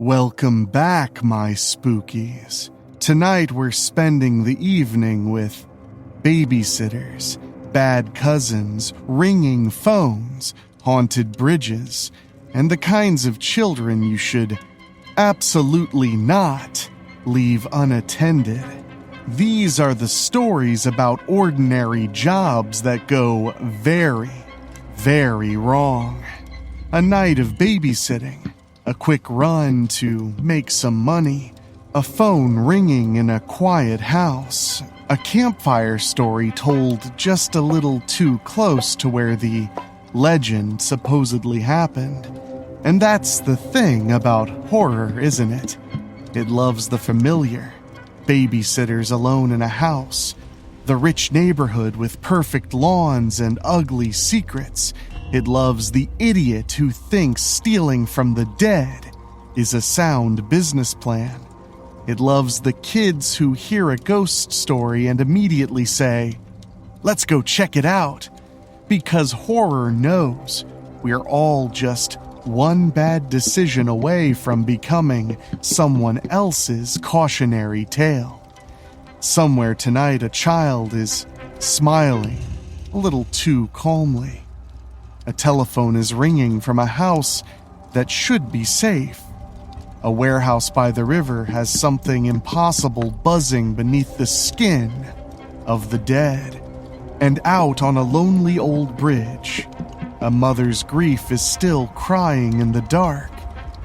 Welcome back, my spookies. Tonight we're spending the evening with babysitters, bad cousins, ringing phones, haunted bridges, and the kinds of children you should absolutely not leave unattended. These are the stories about ordinary jobs that go very, very wrong. A night of babysitting, a quick run to make some money, a phone ringing in a quiet house, a campfire story told just a little too close to where the legend supposedly happened. And that's the thing about horror, isn't it? It loves the familiar. Babysitters alone in a house, the rich neighborhood with perfect lawns and ugly secrets. It loves the idiot who thinks stealing from the dead is a sound business plan. It loves the kids who hear a ghost story and immediately say, "Let's go check it out." Because horror knows we're all just one bad decision away from becoming someone else's cautionary tale. Somewhere tonight, a child is smiling a little too calmly. A telephone is ringing from a house that should be safe. A warehouse by the river has something impossible buzzing beneath the skin of the dead. And out on a lonely old bridge, a mother's grief is still crying in the dark,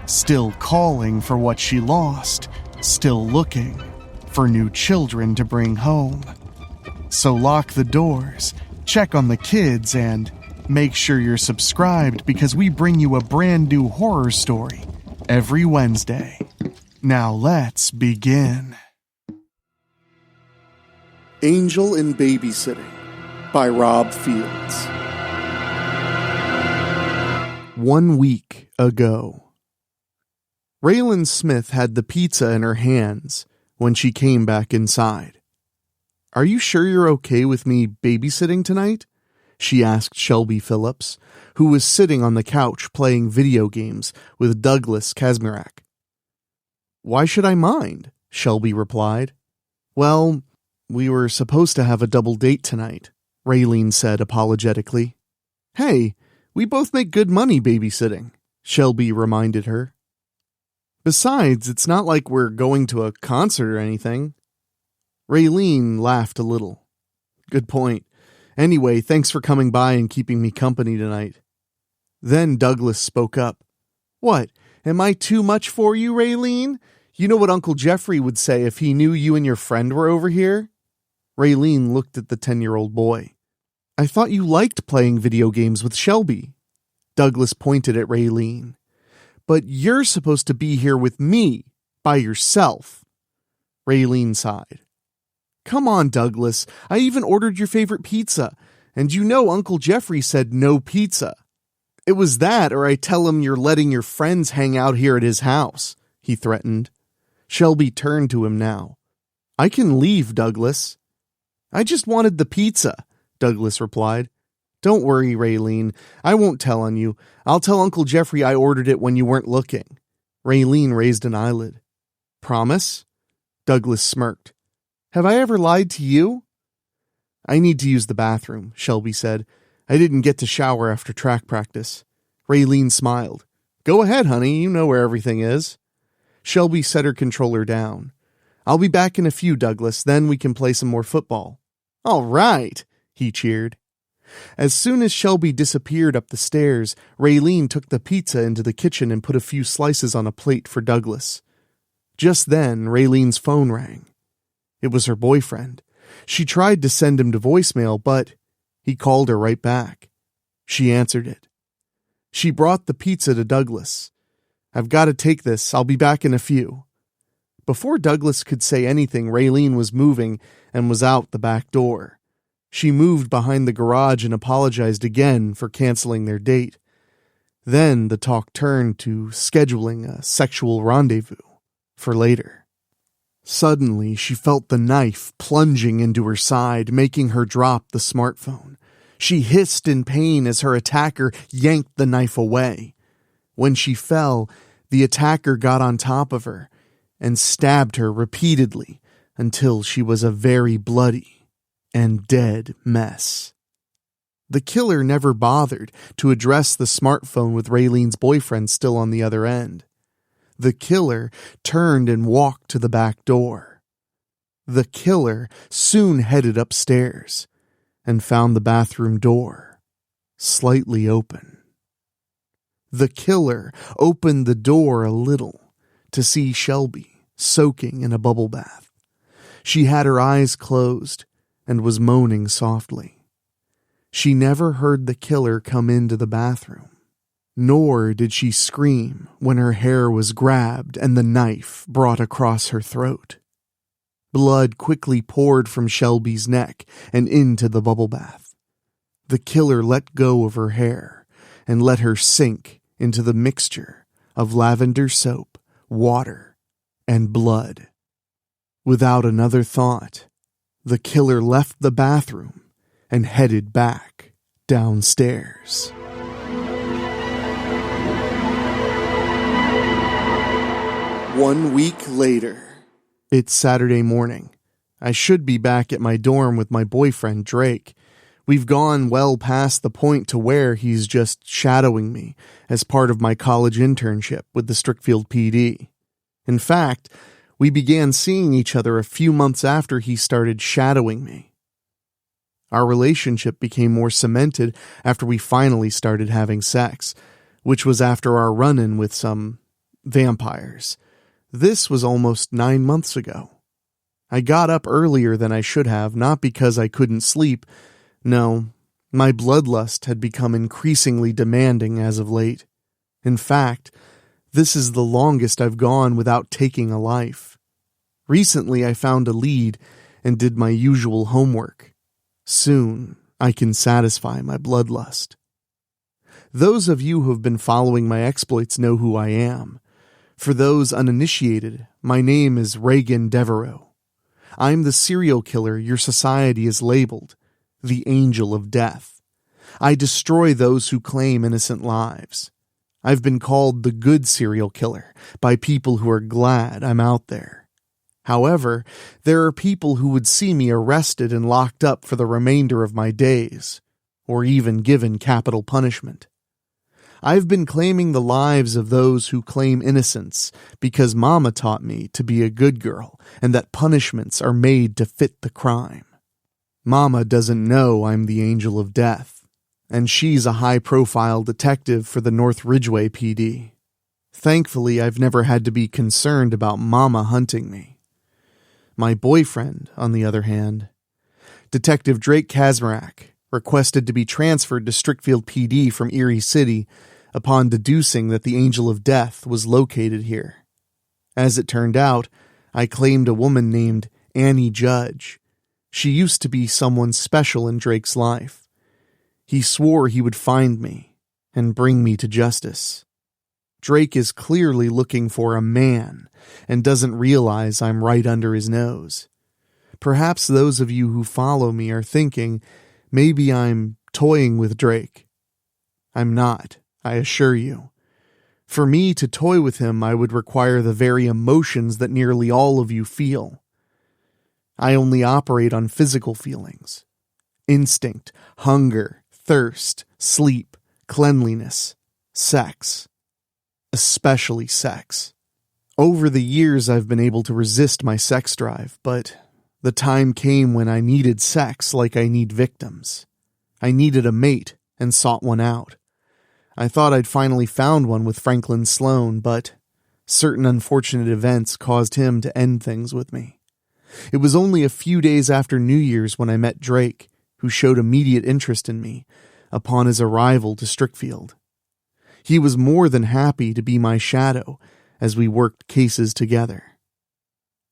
still calling for what she lost, still looking for new children to bring home. So lock the doors, check on the kids, and make sure you're subscribed because we bring you a brand new horror story every Wednesday. Now let's begin. Angel in Babysitting by Rob Fields. 1 week ago. Raylan Smith had the pizza in her hands when she came back inside. "Are you sure you're okay with me babysitting tonight?" she asked Shelby Phillips, who was sitting on the couch playing video games with Douglas Kazmierak. "Why should I mind?" Shelby replied. "Well, we were supposed to have a double date tonight," Raylene said apologetically. "Hey, we both make good money babysitting," Shelby reminded her. "Besides, it's not like we're going to a concert or anything." Raylene laughed a little. "Good point. Anyway, thanks for coming by and keeping me company tonight." Then Douglas spoke up. "What, am I too much for you, Raylene? You know what Uncle Jeffrey would say if he knew you and your friend were over here?" Raylene looked at the 10-year-old boy. "I thought you liked playing video games with Shelby." Douglas pointed at Raylene. "But you're supposed to be here with me, by yourself." Raylene sighed. "Come on, Douglas, I even ordered your favorite pizza, and you know Uncle Jeffrey said no pizza. It was that, or I tell him you're letting your friends hang out here at his house," he threatened. Shelby turned to him now. "I can leave, Douglas." "I just wanted the pizza," Douglas replied. "Don't worry, Raylene, I won't tell on you. I'll tell Uncle Jeffrey I ordered it when you weren't looking." Raylene raised an eyelid. "Promise?" Douglas smirked. "Have I ever lied to you?" "I need to use the bathroom," Shelby said. "I didn't get to shower after track practice." Raylene smiled. "Go ahead, honey, you know where everything is." Shelby set her controller down. "I'll be back in a few, Douglas, then we can play some more football." "All right," he cheered. As soon as Shelby disappeared up the stairs, Raylene took the pizza into the kitchen and put a few slices on a plate for Douglas. Just then, Raylene's phone rang. It was her boyfriend. She tried to send him to voicemail, but he called her right back. She answered it. She brought the pizza to Douglas. "I've got to take this. I'll be back in a few." Before Douglas could say anything, Raylene was moving and was out the back door. She moved behind the garage and apologized again for canceling their date. Then the talk turned to scheduling a sexual rendezvous for later. Suddenly, she felt the knife plunging into her side, making her drop the smartphone. She hissed in pain as her attacker yanked the knife away. When she fell, The attacker got on top of her and stabbed her repeatedly until she was a very bloody and dead mess. The killer never bothered to address the smartphone with Raylene's boyfriend still on the other end. The killer turned and walked to the back door. The killer soon headed upstairs and found the bathroom door slightly open. The killer opened the door a little to see Shelby soaking in a bubble bath. She had her eyes closed and was moaning softly. She never heard the killer come into the bathroom, nor did she scream when her hair was grabbed and the knife brought across her throat. Blood quickly poured from Shelby's neck and into the bubble bath. The killer let go of her hair and let her sink into the mixture of lavender soap, water, and blood. Without another thought, the killer left the bathroom and headed back downstairs. One week later. It's Saturday morning. I should be back at my dorm with my boyfriend, Drake. We've gone well past the point to where he's just shadowing me as part of my college internship with the Strickfield PD. In fact, we began seeing each other a few months after he started shadowing me. Our relationship became more cemented after we finally started having sex, which was after our run-in with some vampires. This was almost 9 months ago. I got up earlier than I should have, not because I couldn't sleep. No, my bloodlust had become increasingly demanding as of late. In fact, this is the longest I've gone without taking a life. Recently, I found a lead and did my usual homework. Soon, I can satisfy my bloodlust. Those of you who have been following my exploits know who I am. For those uninitiated, my name is Reagan Devereaux. I'm the serial killer your society has labeled the Angel of Death. I destroy those who claim innocent lives. I've been called the good serial killer by people who are glad I'm out there. However, there are people who would see me arrested and locked up for the remainder of my days, or even given capital punishment. I've been claiming the lives of those who claim innocence because Mama taught me to be a good girl and that punishments are made to fit the crime. Mama doesn't know I'm the Angel of Death, and she's a high-profile detective for the North Ridgeway PD. Thankfully, I've never had to be concerned about Mama hunting me. My boyfriend, on the other hand, Detective Drake Kazmarak, requested to be transferred to Strickfield PD from Erie City upon deducing that the Angel of Death was located here. As it turned out, I claimed a woman named Annie Judge. She used to be someone special in Drake's life. He swore he would find me and bring me to justice. Drake is clearly looking for a man and doesn't realize I'm right under his nose. Perhaps those of you who follow me are thinking, maybe I'm toying with Drake. I'm not, I assure you. For me to toy with him, I would require the very emotions that nearly all of you feel. I only operate on physical feelings. Instinct, hunger, thirst, sleep, cleanliness, sex. Especially sex. Over the years, I've been able to resist my sex drive, but the time came when I needed sex like I need victims. I needed a mate and sought one out. I thought I'd finally found one with Franklin Sloan, but certain unfortunate events caused him to end things with me. It was only a few days after New Year's when I met Drake, who showed immediate interest in me upon his arrival to Strickfield. He was more than happy to be my shadow as we worked cases together.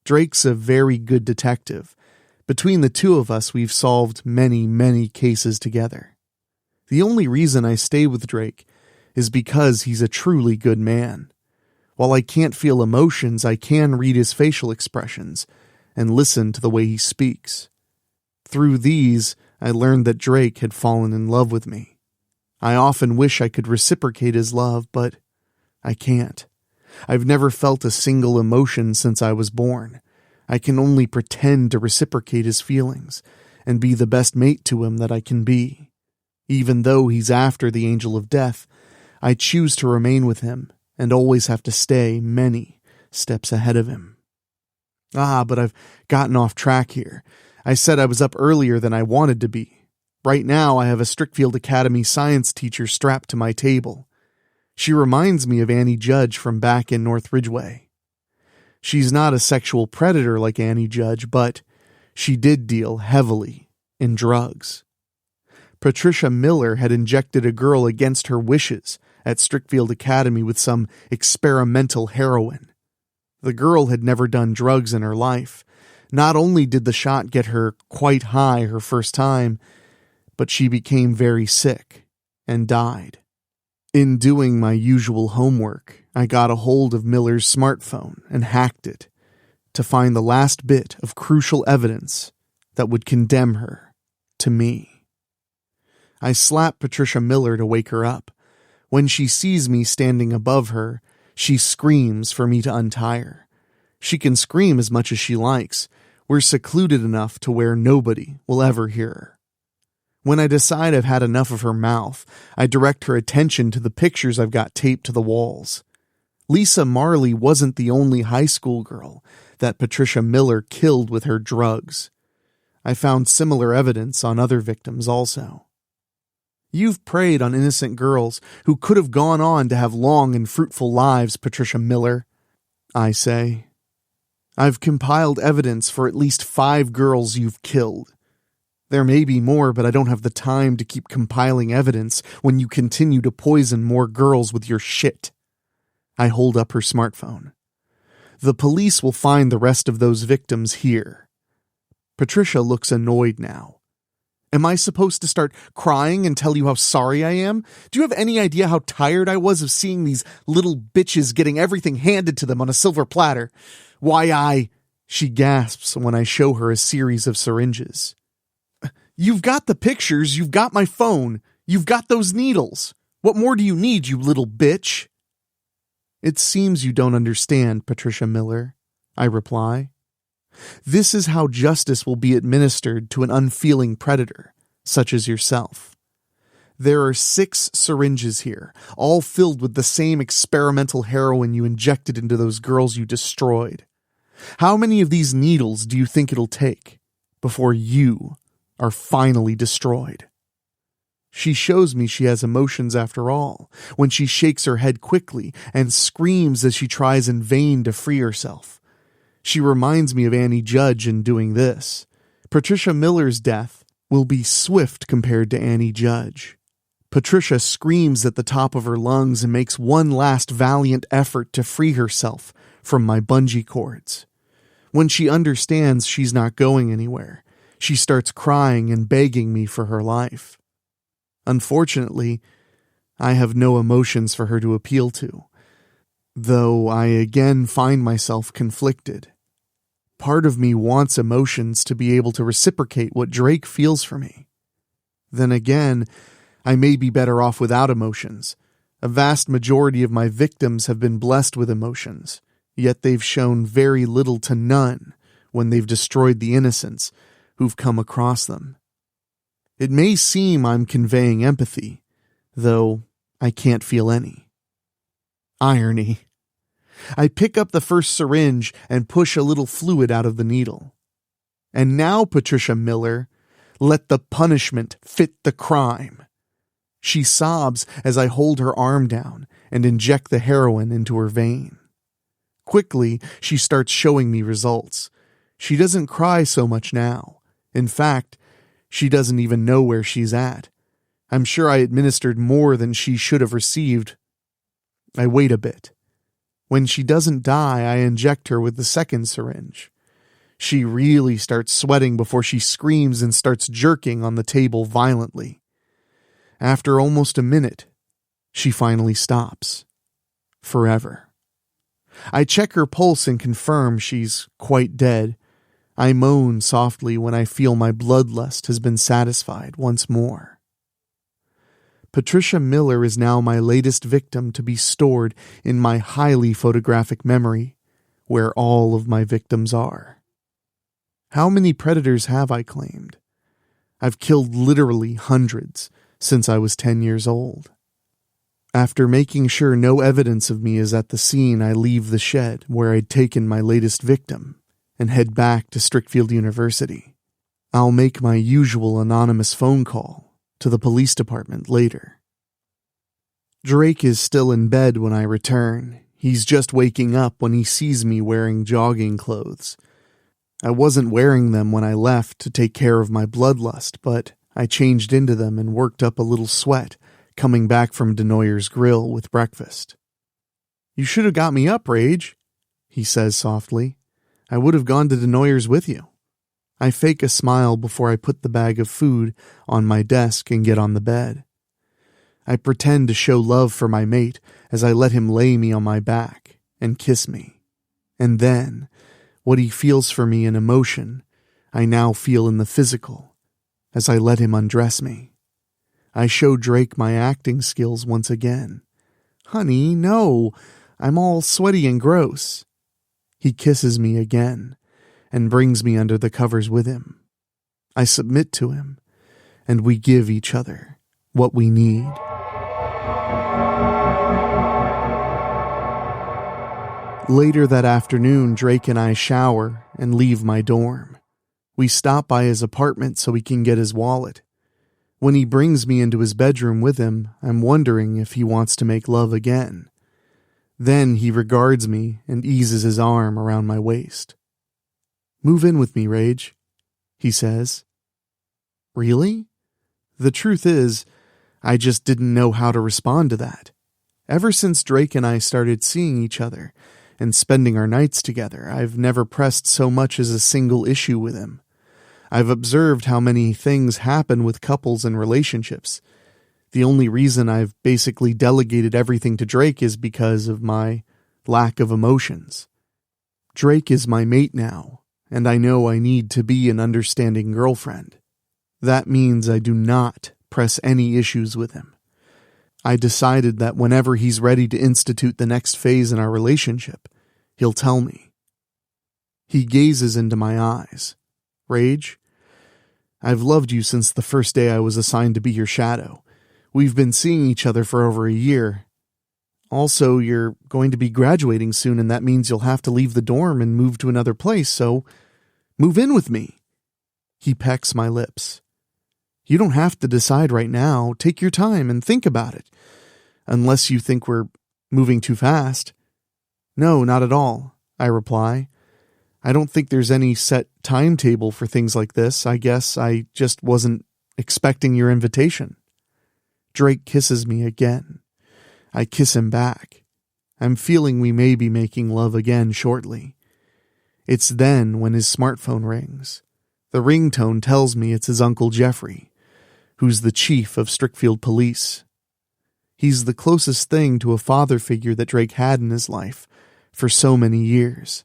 Drake's a very good detective. Between the two of us, we've solved many, many cases together. The only reason I stay with Drake is because he's a truly good man. While I can't feel emotions, I can read his facial expressions and listen to the way he speaks. Through these, I learned that Drake had fallen in love with me. I often wish I could reciprocate his love, but I can't. I've never felt a single emotion since I was born. I can only pretend to reciprocate his feelings and be the best mate to him that I can be. Even though he's after the angel of death, I choose to remain with him and always have to stay many steps ahead of him. But I've gotten off track here. I said I was up earlier than I wanted to be. Right now, I have a Strickfield Academy science teacher strapped to my table. She reminds me of Annie Judge from back in North Ridgeway. She's not a sexual predator like Annie Judge, but she did deal heavily in drugs. Patricia Miller had injected a girl against her wishes at Strickfield Academy with some experimental heroin. The girl had never done drugs in her life. Not only did the shot get her quite high her first time, but she became very sick and died. In doing my usual homework, I got a hold of Miller's smartphone and hacked it to find the last bit of crucial evidence that would condemn her to me. I slap Patricia Miller to wake her up. When she sees me standing above her, she screams for me to untie her. She can scream as much as she likes. We're secluded enough to where nobody will ever hear her. When I decide I've had enough of her mouth, I direct her attention to the pictures I've got taped to the walls. Lisa Marley wasn't the only high school girl that Patricia Miller killed with her drugs. I found similar evidence on other victims also. You've preyed on innocent girls who could have gone on to have long and fruitful lives, Patricia Miller, I say. I've compiled evidence for at least 5 girls you've killed. There may be more, but I don't have the time to keep compiling evidence when you continue to poison more girls with your shit. I hold up her smartphone. The police will find the rest of those victims here. Patricia looks annoyed now. Am I supposed to start crying and tell you how sorry I am? Do you have any idea how tired I was of seeing these little bitches getting everything handed to them on a silver platter? She gasps when I show her a series of syringes. You've got the pictures, you've got my phone, you've got those needles. What more do you need, you little bitch? It seems you don't understand, Patricia Miller, I reply. This is how justice will be administered to an unfeeling predator, such as yourself. There are 6 syringes here, all filled with the same experimental heroin you injected into those girls you destroyed. How many of these needles do you think it'll take before you are finally destroyed? She shows me she has emotions after all, when she shakes her head quickly and screams as she tries in vain to free herself. She reminds me of Annie Judge in doing this. Patricia Miller's death will be swift compared to Annie Judge. Patricia screams at the top of her lungs and makes one last valiant effort to free herself from my bungee cords. When she understands she's not going anywhere, she starts crying and begging me for her life. Unfortunately, I have no emotions for her to appeal to, though I again find myself conflicted. Part of me wants emotions to be able to reciprocate what Drake feels for me. Then again, I may be better off without emotions. A vast majority of my victims have been blessed with emotions, yet they've shown very little to none when they've destroyed the innocents who've come across them. It may seem I'm conveying empathy, though I can't feel any. Irony. I pick up the first syringe and push a little fluid out of the needle. And now, Patricia Miller, let the punishment fit the crime. She sobs as I hold her arm down and inject the heroin into her vein. Quickly, she starts showing me results. She doesn't cry so much now. In fact, she doesn't even know where she's at. I'm sure I administered more than she should have received. I wait a bit. When she doesn't die, I inject her with the second syringe. She really starts sweating before she screams and starts jerking on the table violently. After almost a minute, she finally stops. Forever. I check her pulse and confirm she's quite dead. I moan softly when I feel my bloodlust has been satisfied once more. Patricia Miller is now my latest victim to be stored in my highly photographic memory, where all of my victims are. How many predators have I claimed? I've killed literally hundreds since I was 10 years old. After making sure no evidence of me is at the scene, I leave the shed where I'd taken my latest victim and head back to Strickfield University. I'll make my usual anonymous phone call to the police department later. Drake is still in bed when I return. He's just waking up when he sees me wearing jogging clothes. I wasn't wearing them when I left to take care of my bloodlust, but I changed into them and worked up a little sweat coming back from Denoyer's grill with breakfast. "You should have got me up, Rage," he says softly. "I would have gone to Denoyer's with you." I fake a smile before I put the bag of food on my desk and get on the bed. I pretend to show love for my mate as I let him lay me on my back and kiss me. And then, what he feels for me in emotion, I now feel in the physical as I let him undress me. I show Drake my acting skills once again. "Honey, no, I'm all sweaty and gross." He kisses me again and brings me under the covers with him. I submit to him, and we give each other what we need. Later that afternoon, Drake and I shower and leave my dorm. We stop by his apartment so he can get his wallet. When he brings me into his bedroom with him, I'm wondering if he wants to make love again. Then he regards me and eases his arm around my waist. "Move in with me, Rage," he says. Really? The truth is, I just didn't know how to respond to that. Ever since Drake and I started seeing each other and spending our nights together, I've never pressed so much as a single issue with him. I've observed how many things happen with couples and relationships. The only reason I've basically delegated everything to Drake is because of my lack of emotions. Drake is my mate now, and I know I need to be an understanding girlfriend. That means I do not press any issues with him. I decided that whenever he's ready to institute the next phase in our relationship, he'll tell me. He gazes into my eyes. "Rage, I've loved you since the first day I was assigned to be your shadow. We've been seeing each other for over a year. Also, you're going to be graduating soon, and that means you'll have to leave the dorm and move to another place, so move in with me." He pecks my lips. "You don't have to decide right now. Take your time and think about it. Unless you think we're moving too fast." "No, not at all," I reply. "I don't think there's any set timetable for things like this. I guess I just wasn't expecting your invitation." Drake kisses me again. I kiss him back. I'm feeling we may be making love again shortly. It's then when his smartphone rings. The ringtone tells me it's his Uncle Jeffrey, who's the chief of Strickfield Police. He's the closest thing to a father figure that Drake had in his life for so many years.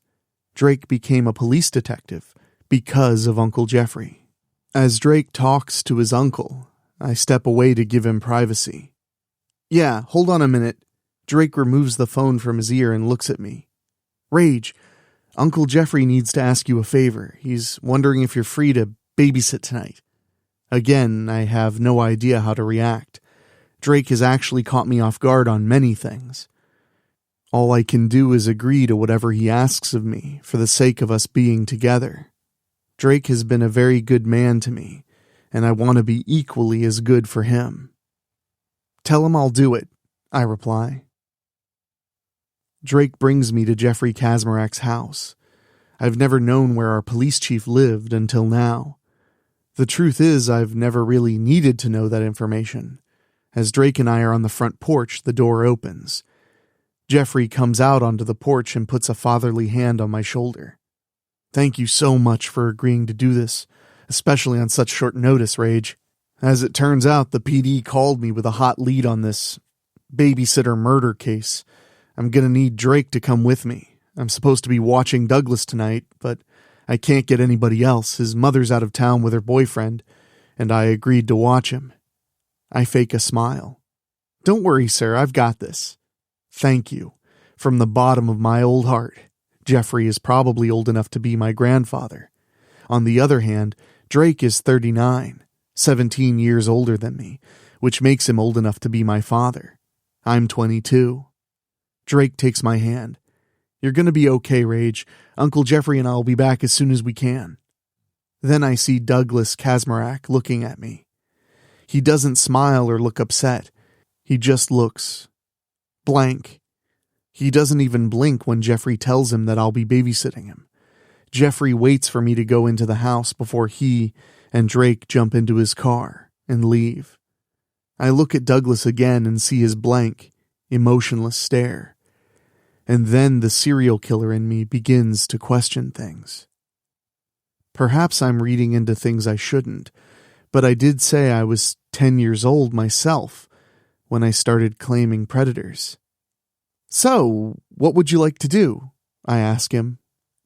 Drake became a police detective because of Uncle Jeffrey. As Drake talks to his uncle, I step away to give him privacy. "Yeah, hold on a minute." Drake removes the phone from his ear and looks at me. "Rage, Uncle Jeffrey needs to ask you a favor. He's wondering if you're free to babysit tonight." Again, I have no idea how to react. Drake has actually caught me off guard on many things. All I can do is agree to whatever he asks of me for the sake of us being together. Drake has been a very good man to me, and I want to be equally as good for him. "Tell him I'll do it," I reply. Drake brings me to Jeffrey Kazmarak's house. I've never known where our police chief lived until now. The truth is, I've never really needed to know that information. As Drake and I are on the front porch, the door opens. Jeffrey comes out onto the porch and puts a fatherly hand on my shoulder. "Thank you so much for agreeing to do this, especially on such short notice, Rage. As it turns out, the PD called me with a hot lead on this babysitter murder case. I'm gonna need Drake to come with me. I'm supposed to be watching Douglas tonight, but I can't get anybody else. His mother's out of town with her boyfriend, and I agreed to watch him." I fake a smile. Don't worry, sir, I've got this. Thank you. From the bottom of my old heart. Jeffrey is probably old enough to be my grandfather. On the other hand, Drake is 39, 17 years older than me, which makes him old enough to be my father. I'm 22. Drake takes my hand. You're going to be okay, Rage. Uncle Jeffrey and I will be back as soon as we can. Then I see Douglas Kazmarak looking at me. He doesn't smile or look upset. He just looks blank. He doesn't even blink when Jeffrey tells him that I'll be babysitting him. Jeffrey waits for me to go into the house before he and Drake jump into his car and leave. I look at Douglas again and see his blank, emotionless stare. And then the serial killer in me begins to question things. Perhaps I'm reading into things I shouldn't, but I did say I was 10 years old myself when I started claiming predators. So, what would you like to do? I ask him.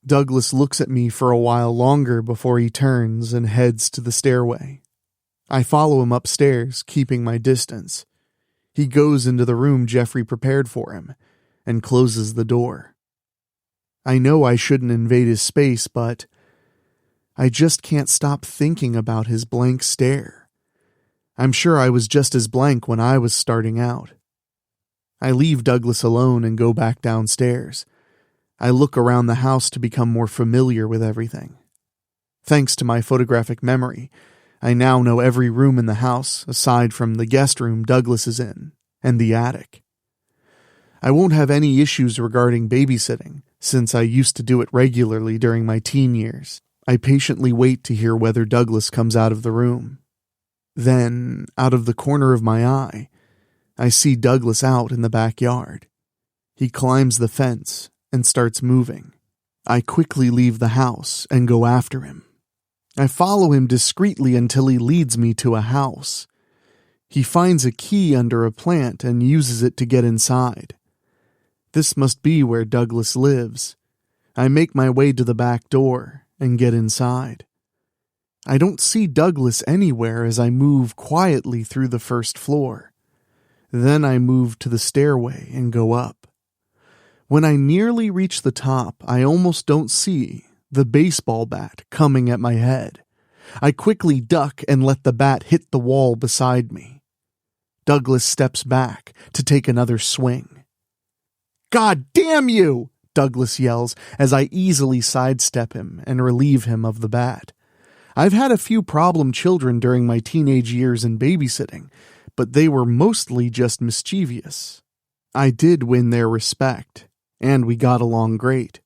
Douglas looks at me for a while longer before he turns and heads to the stairway. I follow him upstairs, keeping my distance. He goes into the room Jeffrey prepared for him and closes the door. I know I shouldn't invade his space, but I just can't stop thinking about his blank stare. I'm sure I was just as blank when I was starting out. I leave Douglas alone and go back downstairs. I look around the house to become more familiar with everything. Thanks to my photographic memory, I now know every room in the house aside from the guest room Douglas is in and the attic. I won't have any issues regarding babysitting, since I used to do it regularly during my teen years. I patiently wait to hear whether Douglas comes out of the room. Then, out of the corner of my eye, I see Douglas out in the backyard. He climbs the fence and starts moving. I quickly leave the house and go after him. I follow him discreetly until he leads me to a house. He finds a key under a plant and uses it to get inside. This must be where Douglas lives. I make my way to the back door and get inside. I don't see Douglas anywhere as I move quietly through the first floor. Then I move to the stairway and go up. When I nearly reach the top, I almost don't see the baseball bat coming at my head. I quickly duck and let the bat hit the wall beside me. Douglas steps back to take another swing. "God damn you!" Douglas yells as I easily sidestep him and relieve him of the bat. I've had a few problem children during my teenage years in babysitting, but they were mostly just mischievous. I did win their respect, and we got along great.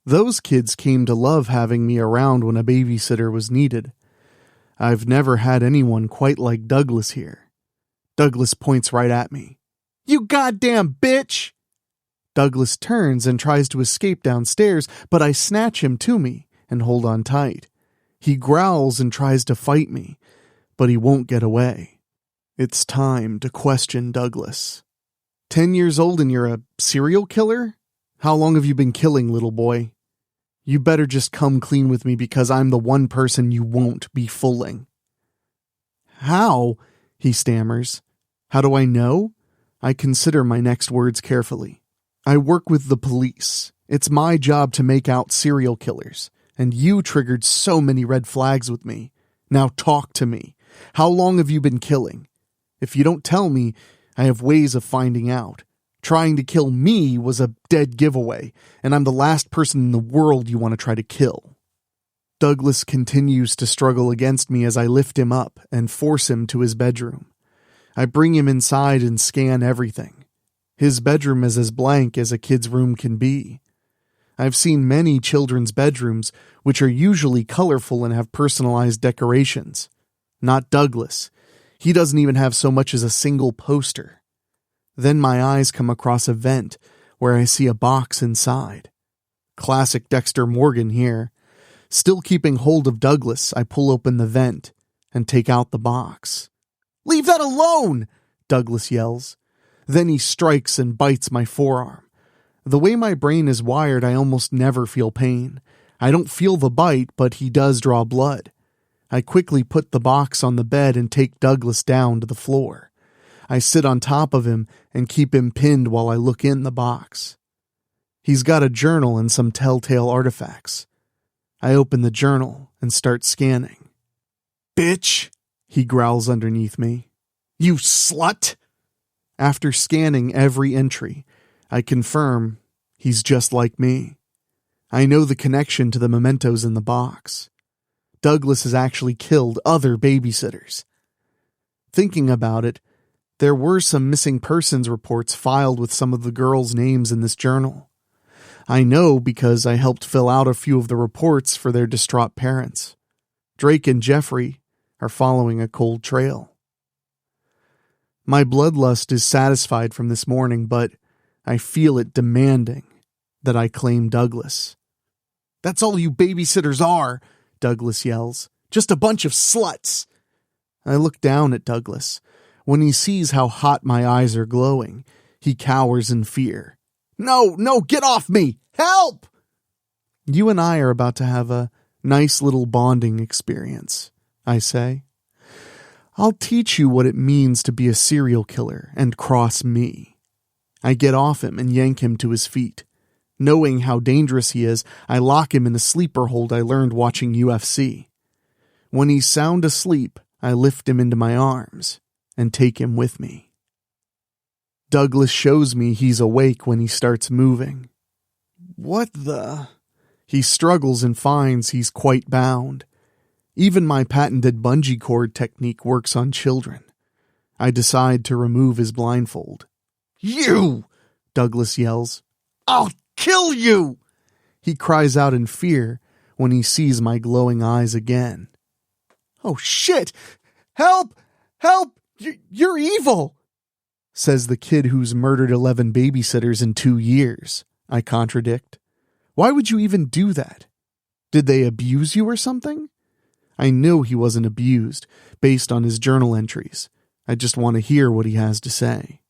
Those kids came to love having me around when a babysitter was needed. I've never had anyone quite like Douglas here. Douglas points right at me. "You goddamn bitch!" Douglas turns and tries to escape downstairs, but I snatch him to me and hold on tight. He growls and tries to fight me, but he won't get away. It's time to question Douglas. 10 years old and you're a serial killer? How long have you been killing, little boy? You better just come clean with me because I'm the one person you won't be fooling. How? He stammers. How do I know? I consider my next words carefully. I work with the police. It's my job to make out serial killers. And you triggered so many red flags with me. Now talk to me. How long have you been killing? If you don't tell me, I have ways of finding out. Trying to kill me was a dead giveaway, and I'm the last person in the world you want to try to kill. Douglas continues to struggle against me as I lift him up and force him to his bedroom. I bring him inside and scan everything. His bedroom is as blank as a kid's room can be. I've seen many children's bedrooms, which are usually colorful and have personalized decorations. Not Douglas. He doesn't even have so much as a single poster. Then my eyes come across a vent where I see a box inside. Classic Dexter Morgan here. Still keeping hold of Douglas, I pull open the vent and take out the box. "Leave that alone!" Douglas yells. Then he strikes and bites my forearm. The way my brain is wired, I almost never feel pain. I don't feel the bite, but he does draw blood. I quickly put the box on the bed and take Douglas down to the floor. I sit on top of him and keep him pinned while I look in the box. He's got a journal and some telltale artifacts. I open the journal and start scanning. "Bitch," he growls underneath me. "You slut!" After scanning every entry, I confirm he's just like me. I know the connection to the mementos in the box. Douglas has actually killed other babysitters. Thinking about it, there were some missing persons reports filed with some of the girls' names in this journal. I know because I helped fill out a few of the reports for their distraught parents. Drake and Jeffrey are following a cold trail. My bloodlust is satisfied from this morning, but I feel it demanding that I claim Douglas. "That's all you babysitters are," Douglas yells. "Just a bunch of sluts." I look down at Douglas. When he sees how hot my eyes are glowing, he cowers in fear. No, get off me! Help!" "You and I are about to have a nice little bonding experience," I say. "I'll teach you what it means to be a serial killer and cross me." I get off him and yank him to his feet. Knowing how dangerous he is, I lock him in a sleeper hold I learned watching UFC. When he's sound asleep, I lift him into my arms and take him with me. Douglas shows me he's awake when he starts moving. "What the?" He struggles and finds he's quite bound. Even my patented bungee cord technique works on children. I decide to remove his blindfold. "You!" Douglas yells. "I'll kill you!" He cries out in fear when he sees my glowing eyes again. "Oh shit! Help! Help! You're evil!" says the kid who's murdered 11 babysitters in 2 years. I contradict. "Why would you even do that? Did they abuse you or something?" I know he wasn't abused, based on his journal entries. I just want to hear what he has to say.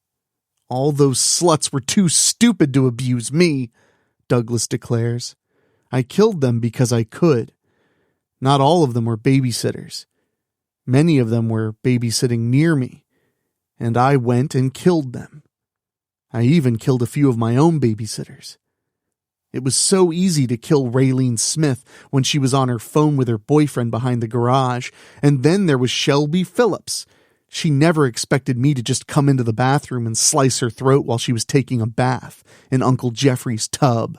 "All those sluts were too stupid to abuse me," Douglas declares. "I killed them because I could. Not all of them were babysitters. Many of them were babysitting near me, and I went and killed them. I even killed a few of my own babysitters. It was so easy to kill Raylene Smith when she was on her phone with her boyfriend behind the garage, and then there was Shelby Phillips. She never expected me to just come into the bathroom and slice her throat while she was taking a bath in Uncle Jeffrey's tub.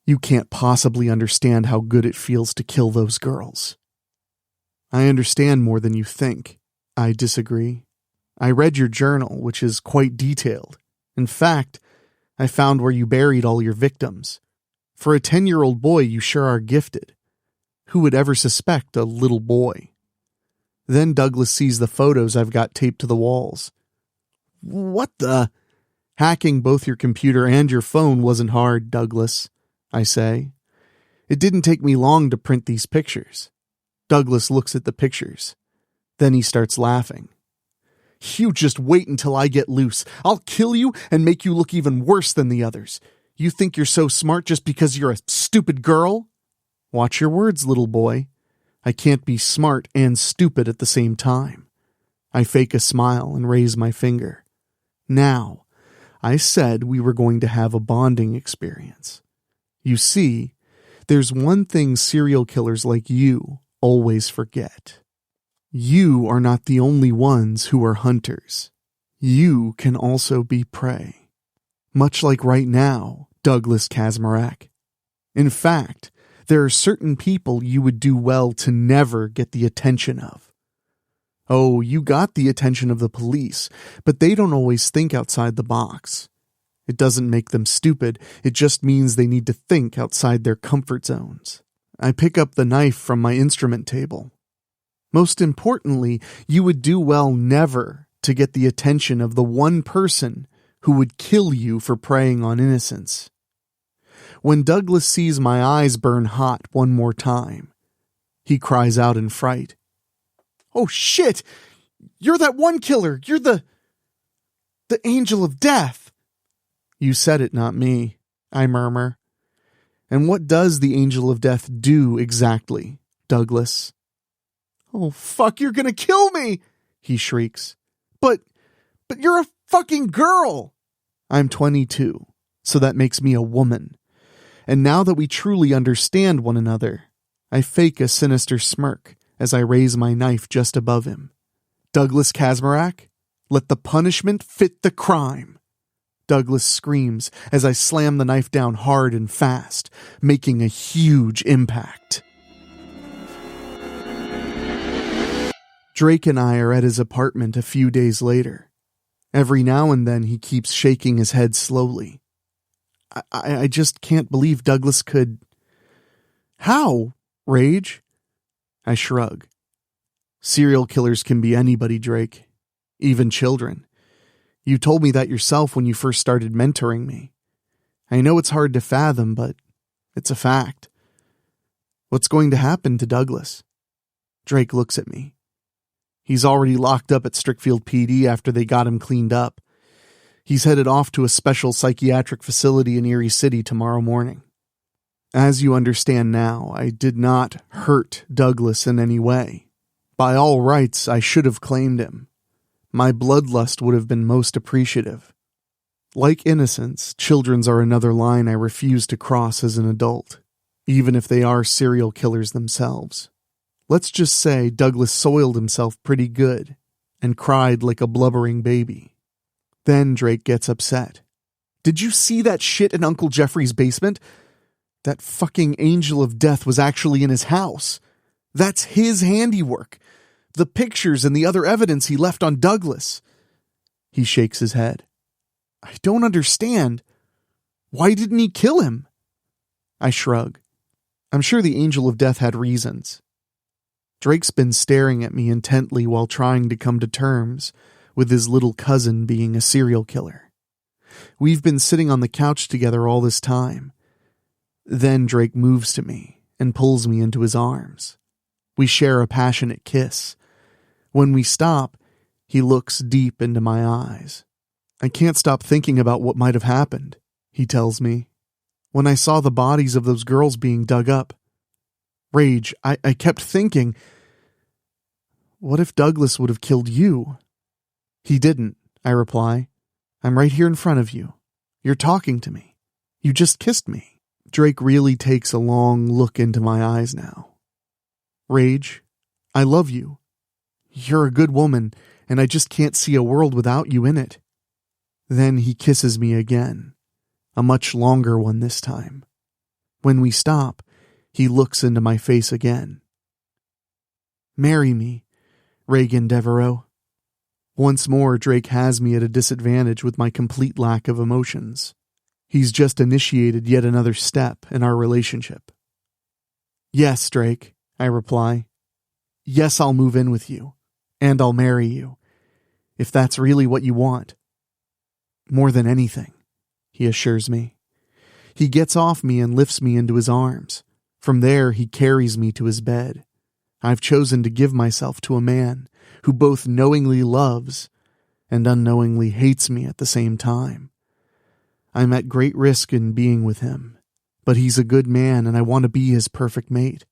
You can't possibly understand how good it feels to kill those girls." "I understand more than you think." I disagree. "I read your journal, which is quite detailed. In fact, I found where you buried all your victims. For a 10-year-old boy, you sure are gifted. Who would ever suspect a little boy?" Then Douglas sees the photos I've got taped to the walls. "What the?" "Hacking both your computer and your phone wasn't hard, Douglas," I say. "It didn't take me long to print these pictures." Douglas looks at the pictures. Then he starts laughing. "You just wait until I get loose. I'll kill you and make you look even worse than the others. You think you're so smart just because you're a stupid girl? Watch your words, little boy. I can't be smart and stupid at the same time." I fake a smile and raise my finger. "Now, I said we were going to have a bonding experience. You see, there's one thing serial killers like you always forget. You are not the only ones who are hunters. You can also be prey. Much like right now, Douglas Kazmarek. In fact, there are certain people you would do well to never get the attention of. Oh, you got the attention of the police, but they don't always think outside the box. It doesn't make them stupid, it just means they need to think outside their comfort zones." I pick up the knife from my instrument table. "Most importantly, you would do well never to get the attention of the one person who would kill you for preying on innocence." When Douglas sees my eyes burn hot one more time, he cries out in fright. "Oh shit! You're that one killer! You're the angel of death!" "You said it, not me," I murmur. "And what does the angel of death do exactly, Douglas?" "Oh fuck, you're gonna kill me!" he shrieks. But But you're a fucking girl! I'm 22, so that makes me a woman. And now that we truly understand one another, I fake a sinister smirk as I raise my knife just above him. Douglas Kazmarek, let the punishment fit the crime. Douglas screams as I slam the knife down hard and fast, making a huge impact. Drake and I are at his apartment a few days later. Every now and then he keeps shaking his head slowly. I just can't believe Douglas could... How? Rage? I shrug. Serial killers can be anybody, Drake. Even children. You told me that yourself when you first started mentoring me. I know it's hard to fathom, but it's a fact. What's going to happen to Douglas? Drake looks at me. He's already locked up at Strickfield PD after they got him cleaned up. He's headed off to a special psychiatric facility in Erie City tomorrow morning. As you understand now, I did not hurt Douglas in any way. By all rights, I should have claimed him. My bloodlust would have been most appreciative. Like innocence, children's are another line I refuse to cross as an adult, even if they are serial killers themselves. Let's just say Douglas soiled himself pretty good and cried like a blubbering baby. Then Drake gets upset. Did you see that shit in Uncle Jeffrey's basement? That fucking angel of death was actually in his house. That's his handiwork. The pictures and the other evidence he left on Douglas. He shakes his head. I don't understand. Why didn't he kill him? I shrug. I'm sure the angel of death had reasons. Drake's been staring at me intently while trying to come to terms with his little cousin being a serial killer. We've been sitting on the couch together all this time. Then Drake moves to me and pulls me into his arms. We share a passionate kiss. When we stop, he looks deep into my eyes. I can't stop thinking about what might have happened, he tells me. When I saw the bodies of those girls being dug up. Rage, I kept thinking, what if Douglas would have killed you? He didn't, I reply. I'm right here in front of you. You're talking to me. You just kissed me. Drake really takes a long look into my eyes now. Rage, I love you. You're a good woman, and I just can't see a world without you in it. Then he kisses me again, a much longer one this time. When we stop, he looks into my face again. Marry me, Reagan Devereaux. Once more, Drake has me at a disadvantage with my complete lack of emotions. He's just initiated yet another step in our relationship. Yes, Drake, I reply. Yes, I'll move in with you, and I'll marry you, if that's really what you want. More than anything, he assures me. He gets off me and lifts me into his arms. From there, he carries me to his bed. I've chosen to give myself to a man who both knowingly loves and unknowingly hates me at the same time. I'm at great risk in being with him, but he's a good man and I want to be his perfect mate.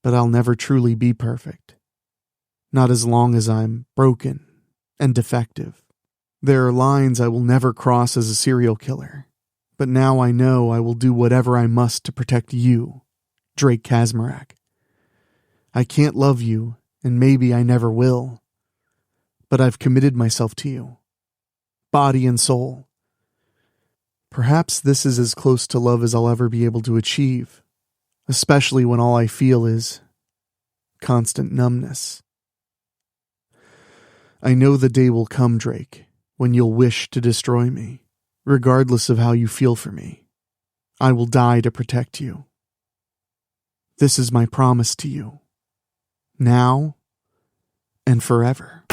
But I'll never truly be perfect. Not as long as I'm broken and defective. There are lines I will never cross as a serial killer, but now I know I will do whatever I must to protect you, Drake Kazmarek. I can't love you, and maybe I never will, but I've committed myself to you, body and soul. Perhaps this is as close to love as I'll ever be able to achieve, especially when all I feel is constant numbness. I know the day will come, Drake, when you'll wish to destroy me, regardless of how you feel for me. I will die to protect you. This is my promise to you. Now and forever.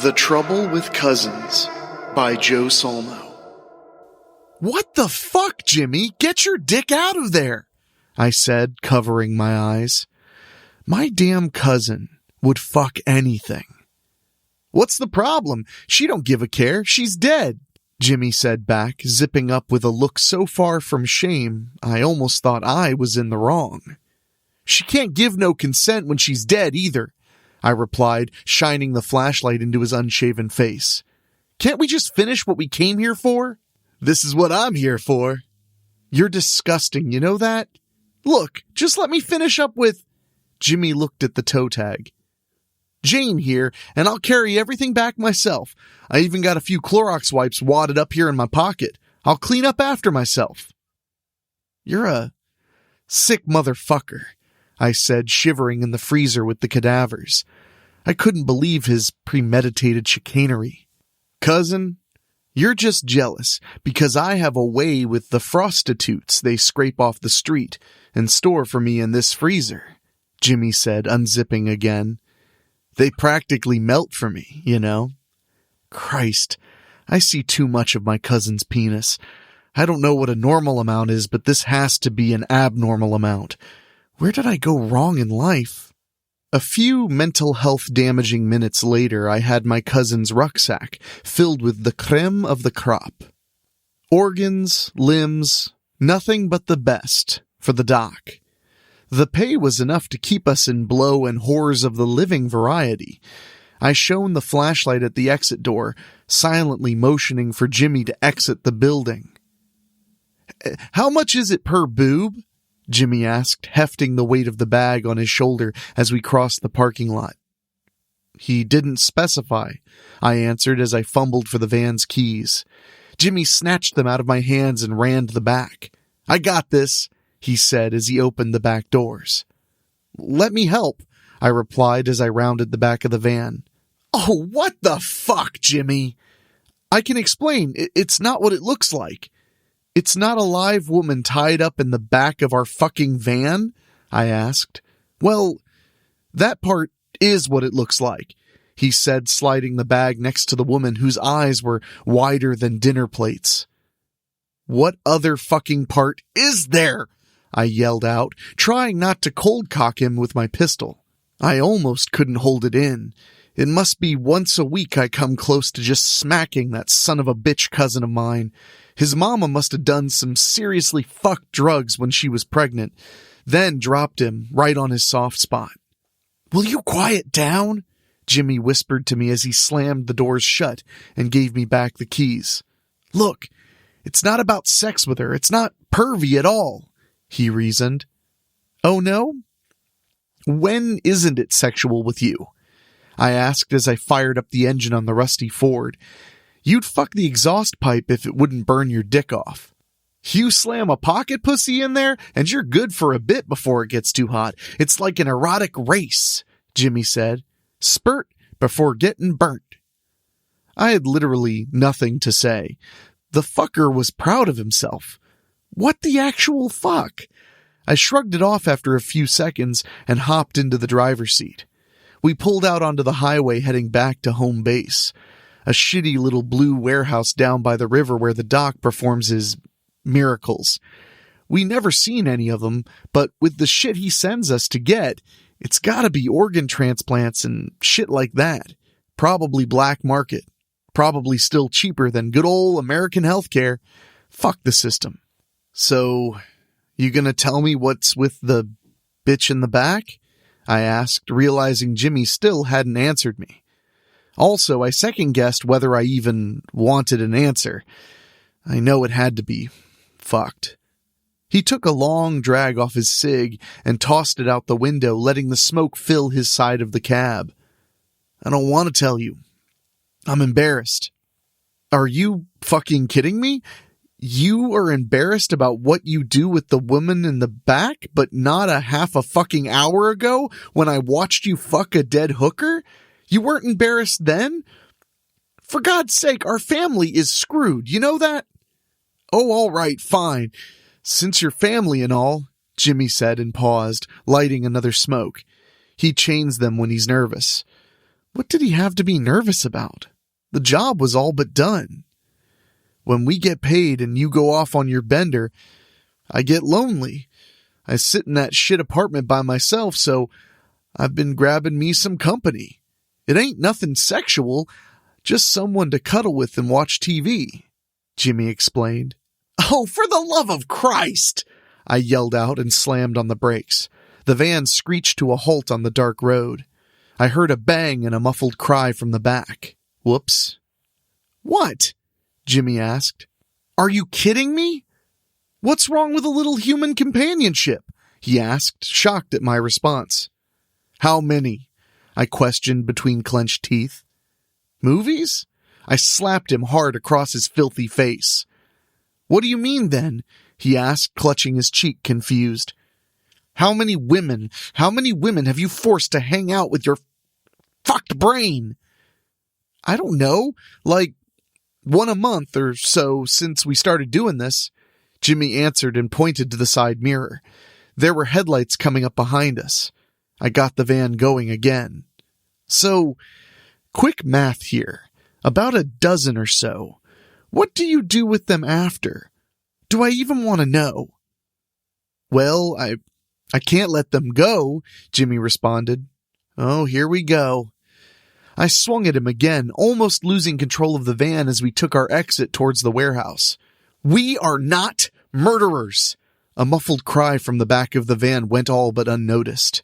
The Trouble with Cousins by Joe Solmo. What the fuck, Jimmy? Get your dick out of there, I said, covering my eyes. My damn cousin would fuck anything. What's the problem? She don't give a care. She's dead. Jimmy said back, zipping up with a look so far from shame I almost thought I was in the wrong. She can't give no consent when she's dead either, I replied, shining the flashlight into his unshaven face. Can't we just finish what we came here for? This is what I'm here for. You're disgusting, you know that? Look, just let me finish up with... Jimmy looked at the toe tag. Jane here, and I'll carry everything back myself. I even got a few Clorox wipes wadded up here in my pocket. I'll clean up after myself. You're a sick motherfucker, I said, shivering in the freezer with the cadavers. I couldn't believe his premeditated chicanery. Cousin, you're just jealous because I have a way with the prostitutes they scrape off the street and store for me in this freezer, Jimmy said, unzipping again. They practically melt for me, you know. Christ, I see too much of my cousin's penis. I don't know what a normal amount is, but this has to be an abnormal amount. Where did I go wrong in life? A few mental health damaging minutes later, I had my cousin's rucksack filled with the creme of the crop. Organs, limbs, nothing but the best for the doc. The pay was enough to keep us in blow and horrors of the living variety. I shone the flashlight at the exit door, silently motioning for Jimmy to exit the building. How much is it per boob? Jimmy asked, hefting the weight of the bag on his shoulder as we crossed the parking lot. He didn't specify, I answered as I fumbled for the van's keys. Jimmy snatched them out of my hands and ran to the back. I got this, he said as he opened the back doors. Let me help, I replied as I rounded the back of the van. Oh, what the fuck, Jimmy? I can explain. It's not what it looks like. It's not a live woman tied up in the back of our fucking van? I asked. Well, that part is what it looks like, he said, sliding the bag next to the woman whose eyes were wider than dinner plates. What other fucking part is there? I yelled out, trying not to cold cock him with my pistol. I almost couldn't hold it in. It must be once a week I come close to just smacking that son of a bitch cousin of mine. His mama must have done some seriously fucked drugs when she was pregnant, then dropped him right on his soft spot. Will you quiet down? Jimmy whispered to me as he slammed the doors shut and gave me back the keys. Look, it's not about sex with her. It's not pervy at all, he reasoned. Oh no? When isn't it sexual with you? I asked as I fired up the engine on the rusty Ford. You'd fuck the exhaust pipe if it wouldn't burn your dick off. You slam a pocket pussy in there, and you're good for a bit before it gets too hot. It's like an erotic race, Jimmy said. Spurt before getting burnt. I had literally nothing to say. The fucker was proud of himself. What the actual fuck? I shrugged it off after a few seconds and hopped into the driver's seat. We pulled out onto the highway heading back to home base, a shitty little blue warehouse down by the river where the doc performs his miracles. We never seen any of them, but with the shit he sends us to get, it's gotta be organ transplants and shit like that. Probably black market. Probably still cheaper than good old American healthcare. Fuck the system. So, you gonna tell me what's with the bitch in the back? I asked, realizing Jimmy still hadn't answered me. Also, I second-guessed whether I even wanted an answer. I know it had to be fucked. He took a long drag off his cig and tossed it out the window, letting the smoke fill his side of the cab. I don't want to tell you. I'm embarrassed. Are you fucking kidding me? You are embarrassed about what you do with the woman in the back, but not a half a fucking hour ago when I watched you fuck a dead hooker? You weren't embarrassed then? For God's sake, our family is screwed. You know that? Oh, all right, fine. Since you're family and all, Jimmy said and paused, lighting another smoke. He chains them when he's nervous. What did he have to be nervous about? The job was all but done. When we get paid and you go off on your bender, I get lonely. I sit in that shit apartment by myself, so I've been grabbing me some company. It ain't nothing sexual, just someone to cuddle with and watch TV. Jimmy explained. "Oh, for the love of Christ!" I yelled out and slammed on the brakes. The van screeched to a halt on the dark road. I heard a bang and a muffled cry from the back. Whoops. "What?" Jimmy asked. "Are you kidding me? What's wrong with a little human companionship?" he asked, shocked at my response. "How many?" I questioned between clenched teeth. "Movies?" I slapped him hard across his filthy face. "What do you mean, then?" he asked, clutching his cheek, confused. How many women have you forced to hang out with your fucked brain?" "I don't know, like one a month or so since we started doing this," Jimmy answered and pointed to the side mirror. There were headlights coming up behind us. I got the van going again. "So, quick math here. About a dozen or so. What do you do with them after? Do I even want to know?" "Well, I can't let them go," Jimmy responded. "Oh, here we go." I swung at him again, almost losing control of the van as we took our exit towards the warehouse. "We are not murderers!" A muffled cry from the back of the van went all but unnoticed.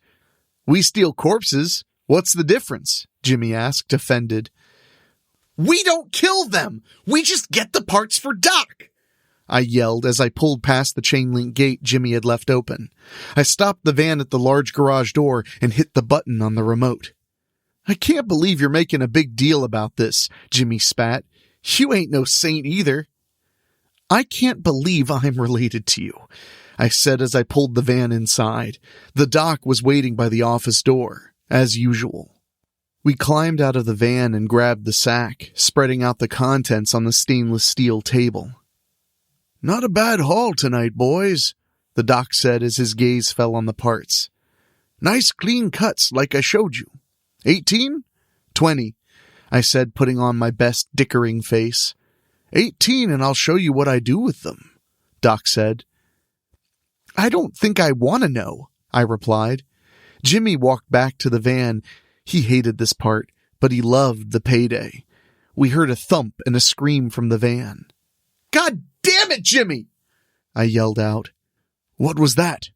"We steal corpses. What's the difference?" Jimmy asked, offended. "We don't kill them! We just get the parts for Doc!" I yelled as I pulled past the chain-link gate Jimmy had left open. I stopped the van at the large garage door and hit the button on the remote. "I can't believe you're making a big deal about this," Jimmy spat. "You ain't no saint either." "I can't believe I'm related to you," I said as I pulled the van inside. The Doc was waiting by the office door, as usual. We climbed out of the van and grabbed the sack, spreading out the contents on the stainless steel table. "Not a bad haul tonight, boys," the Doc said as his gaze fell on the parts. "Nice clean cuts like I showed you. 18? 20, I said, putting on my best dickering face. 18 and I'll show you what I do with them, Doc said. "I don't think I want to know," I replied. Jimmy walked back to the van. He hated this part, but he loved the payday. We heard a thump and a scream from the van. "God damn it, Jimmy!" I yelled out. "What was that?"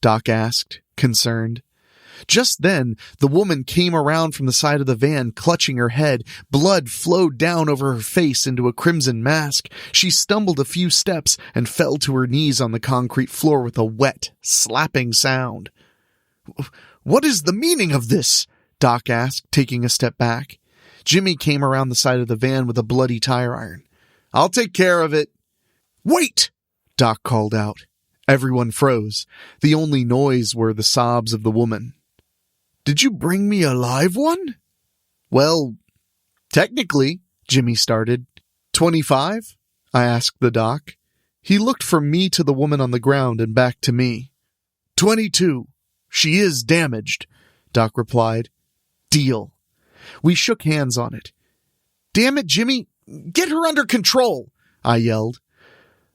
Doc asked, concerned. Just then, the woman came around from the side of the van, clutching her head. Blood flowed down over her face into a crimson mask. She stumbled a few steps and fell to her knees on the concrete floor with a wet, slapping sound. "What is the meaning of this?" Doc asked, taking a step back. Jimmy came around the side of the van with a bloody tire iron. "I'll take care of it." "Wait!" Doc called out. Everyone froze. The only noise were the sobs of the woman. "Did you bring me a live one?" "Well, technically," Jimmy started. 25? I asked the Doc. He looked from me to the woman on the ground and back to me. 22. She is damaged, Doc replied. "Deal." We shook hands on it. "Damn it, Jimmy, get her under control," I yelled.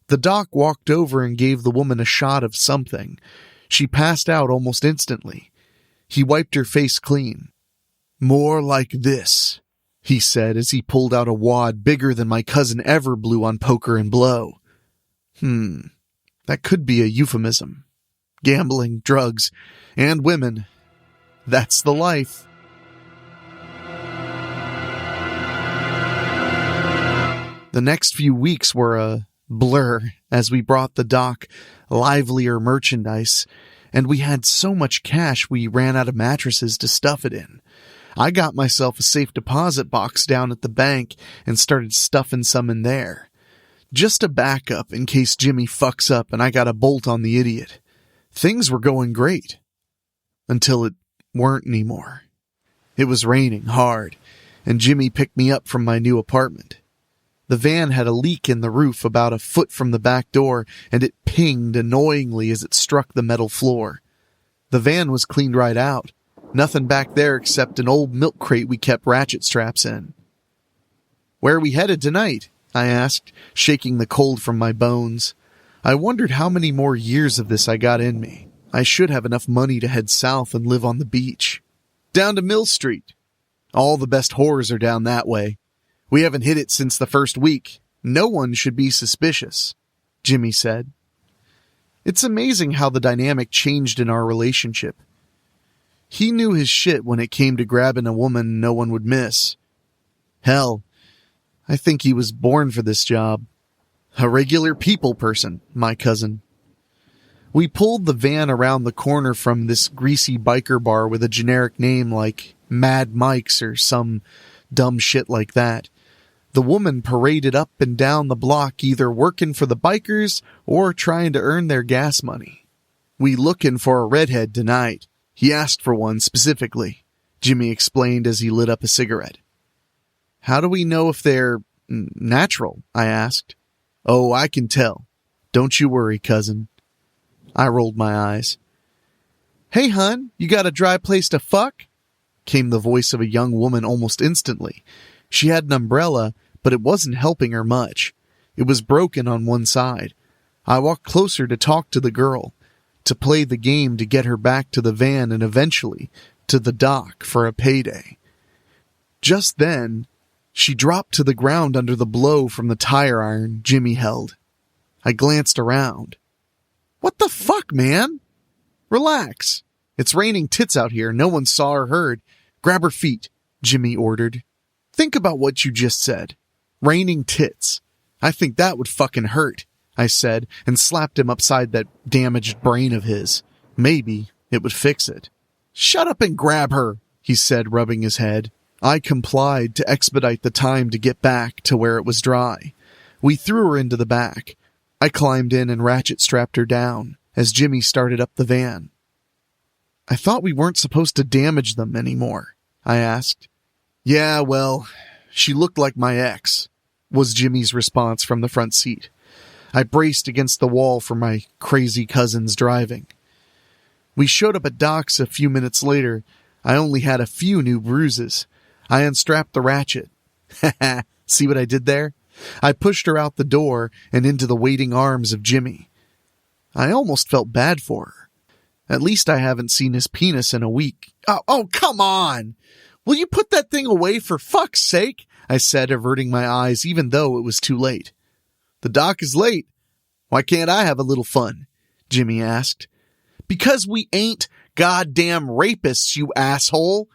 The Doc walked over and gave the woman a shot of something. She passed out almost instantly. He wiped her face clean. "More like this," he said as he pulled out a wad bigger than my cousin ever blew on poker and blow. That could be a euphemism. Gambling, drugs, and women. That's the life. The next few weeks were a blur as we brought the Doc livelier merchandise, and we had so much cash we ran out of mattresses to stuff it in. I got myself a safe deposit box down at the bank and started stuffing some in there. Just a backup in case Jimmy fucks up and I got a bolt on the idiot. Things were going great. Until it weren't anymore. It was raining hard, and Jimmy picked me up from my new apartment. The van had a leak in the roof about a foot from the back door, and it pinged annoyingly as it struck the metal floor. The van was cleaned right out. Nothing back there except an old milk crate we kept ratchet straps in. "Where are we headed tonight?" I asked, shaking the cold from my bones. I wondered how many more years of this I got in me. I should have enough money to head south and live on the beach. "Down to Mill Street. All the best whores are down that way. We haven't hit it since the first week," No one should be suspicious, Jimmy said. It's amazing how the dynamic changed in our relationship. He knew his shit when it came to grabbing a woman no one would miss. Hell, I think he was born for this job. A regular people person, my cousin. We pulled the van around the corner from this greasy biker bar with a generic name like Mad Mike's or some dumb shit like that. The woman paraded up and down the block either working for the bikers or trying to earn their gas money. We looking for a redhead tonight. He asked for one specifically, Jimmy explained as he lit up a cigarette. How do we know if they're natural? I asked. Oh, I can tell. Don't you worry, cousin. I rolled my eyes. Hey, hun, you got a dry place to fuck? Came the voice of a young woman almost instantly. She had an umbrella, but it wasn't helping her much. It was broken on one side. I walked closer to talk to the girl, to play the game to get her back to the van and eventually to the dock for a payday. Just then, she dropped to the ground under the blow from the tire iron Jimmy held. I glanced around. What the fuck, man? Relax. It's raining tits out here. No one saw or heard. Grab her feet, Jimmy ordered. Think about what you just said. Raining tits. I think that would fucking hurt, I said, and slapped him upside that damaged brain of his. Maybe it would fix it. Shut up and grab her, he said, rubbing his head. I complied to expedite the time to get back to where it was dry. We threw her into the back. I climbed in and ratchet strapped her down as Jimmy started up the van. I thought we weren't supposed to damage them anymore, I asked. Yeah, well, she looked like my ex, was Jimmy's response from the front seat. I braced against the wall for my crazy cousin's driving. We showed up at docks a few minutes later. I only had a few new bruises. I unstrapped the ratchet. See what I did there? I pushed her out the door and into the waiting arms of Jimmy. I almost felt bad for her. At least I haven't seen his penis in a week. Oh, come on! Will you put that thing away for fuck's sake? I said, averting my eyes even though it was too late. The dock is late. Why can't I have a little fun? Jimmy asked. Because we ain't goddamn rapists, you asshole,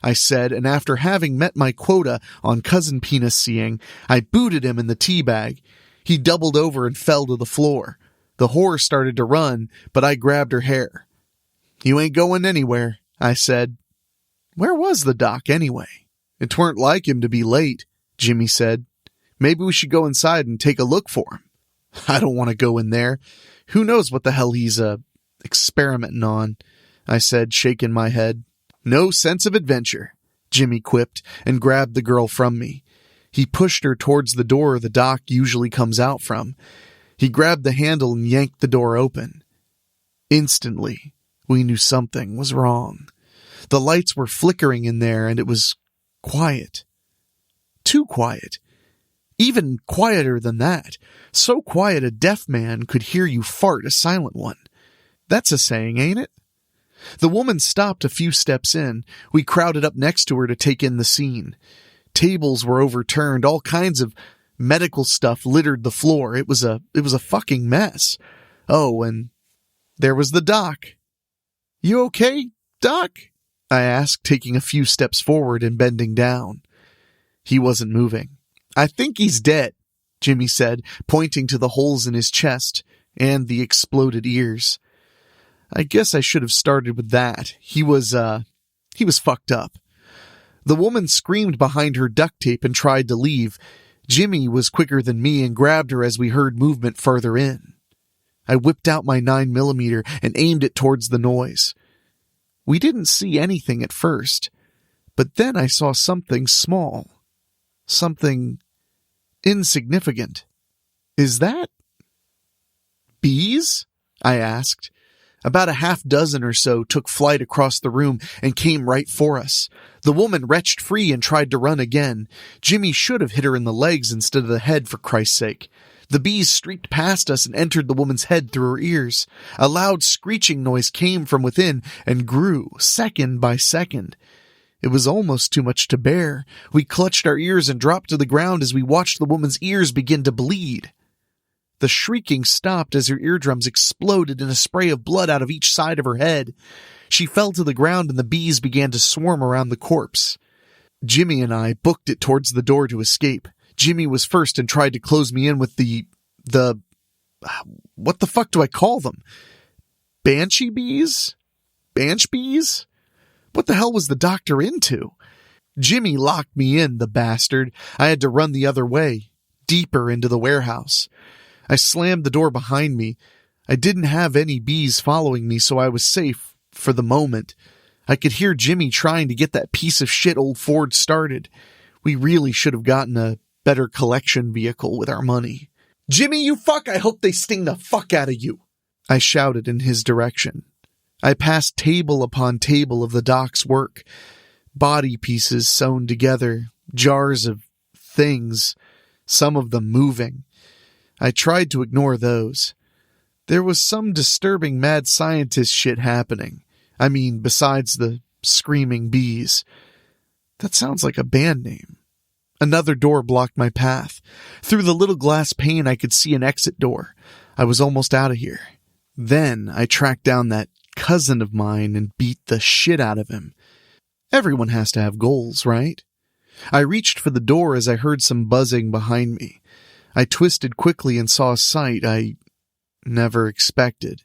I said, and after having met my quota on cousin penis seeing, I booted him in the teabag. He doubled over and fell to the floor. The whore started to run, but I grabbed her hair. You ain't going anywhere, I said. Where was the doc anyway? It tweren't like him to be late, Jimmy said. Maybe we should go inside and take a look for him. I don't want to go in there. Who knows what the hell he's, experimenting on, I said, shaking my head. No sense of adventure, Jimmy quipped and grabbed the girl from me. He pushed her towards the door the dock usually comes out from. He grabbed the handle and yanked the door open. Instantly, we knew something was wrong. The lights were flickering in there and it was quiet. Too quiet. Even quieter than that. So quiet a deaf man could hear you fart a silent one. That's a saying, ain't it? The woman stopped a few steps in. We crowded up next to her to take in the scene. Tables were overturned. All kinds of medical stuff littered the floor. It was a fucking mess. Oh, and there was the doc. You okay, Doc? I asked, taking a few steps forward and bending down. He wasn't moving. I think he's dead, Jimmy said, pointing to the holes in his chest and the exploded ears. I guess I should have started with that. He was fucked up. The woman screamed behind her duct tape and tried to leave. Jimmy was quicker than me and grabbed her as we heard movement further in. I whipped out my 9mm and aimed it towards the noise. We didn't see anything at first, but then I saw something small. Something insignificant. Is that bees? I asked. About a half dozen or so took flight across the room and came right for us. The woman wrenched free and tried to run again. Jimmy should have hit her in the legs instead of the head, for Christ's sake. The bees streaked past us and entered the woman's head through her ears. A loud screeching noise came from within and grew second by second. It was almost too much to bear. We clutched our ears and dropped to the ground as we watched the woman's ears begin to bleed. The shrieking stopped as her eardrums exploded in a spray of blood out of each side of her head. She fell to the ground and the bees began to swarm around the corpse. Jimmy and I booked it towards the door to escape. Jimmy was first and tried to close me in with the what the fuck do I call them? Banshee bees? Bansh bees? What the hell was the doctor into? Jimmy locked me in, the bastard. I had to run the other way, deeper into the warehouse. I slammed the door behind me. I didn't have any bees following me, so I was safe for the moment. I could hear Jimmy trying to get that piece of shit old Ford started. We really should have gotten a better collection vehicle with our money. "Jimmy, you fuck! I hope they sting the fuck out of you!" I shouted in his direction. I passed table upon table of the doc's work. Body pieces sewn together, jars of things, some of them moving. I tried to ignore those. There was some disturbing mad scientist shit happening. I mean, besides the screaming bees. That sounds like a band name. Another door blocked my path. Through the little glass pane, I could see an exit door. I was almost out of here. Then I tracked down that cousin of mine and beat the shit out of him. Everyone has to have goals, right? I reached for the door as I heard some buzzing behind me. I twisted quickly and saw a sight I never expected.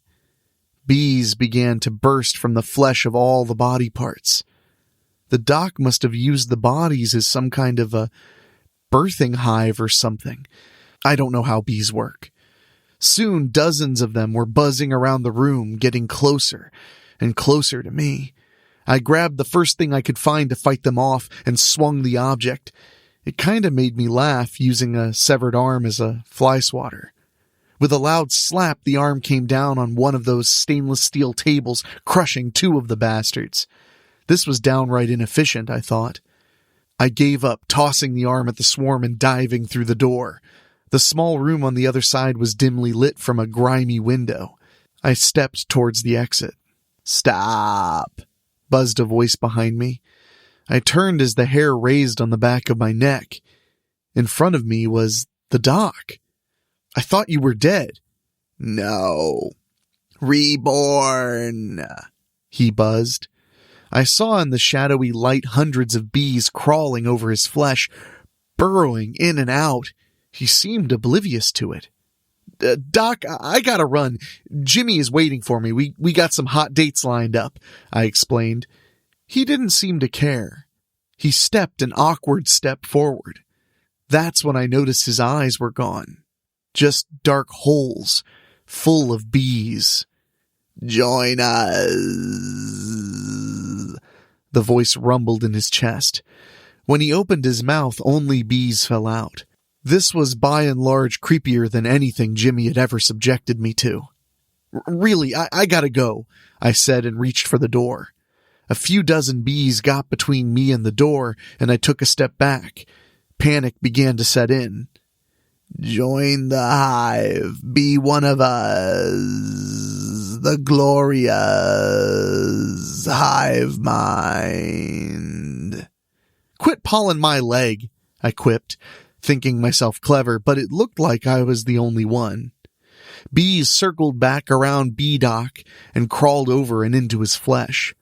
Bees began to burst from the flesh of all the body parts. The doc must have used the bodies as some kind of a birthing hive or something. I don't know how bees work. Soon dozens of them were buzzing around the room, getting closer and closer to me. I grabbed the first thing I could find to fight them off and swung the object. It kind of made me laugh, using a severed arm as a fly swatter. With a loud slap, the arm came down on one of those stainless steel tables, crushing two of the bastards. This was downright inefficient, I thought. I gave up, tossing the arm at the swarm and diving through the door. The small room on the other side was dimly lit from a grimy window. I stepped towards the exit. "Stop!" buzzed a voice behind me. I turned as the hair raised on the back of my neck. In front of me was the doc. "I thought you were dead." "No. Reborn," he buzzed. I saw in the shadowy light hundreds of bees crawling over his flesh, burrowing in and out. He seemed oblivious to it. "Doc, I gotta run. Jimmy is waiting for me. We got some hot dates lined up," I explained. He didn't seem to care. He stepped an awkward step forward. That's when I noticed his eyes were gone. Just dark holes, full of bees. "Join us," the voice rumbled in his chest. When he opened his mouth, only bees fell out. This was by and large creepier than anything Jimmy had ever subjected me to. "Really, I gotta go," I said and reached for the door. A few dozen bees got between me and the door, and I took a step back. Panic began to set in. "Join the hive. Be one of us. The glorious hive mind." "Quit pawing my leg," I quipped, thinking myself clever, but it looked like I was the only one. Bees circled back around B-Doc and crawled over and into his flesh.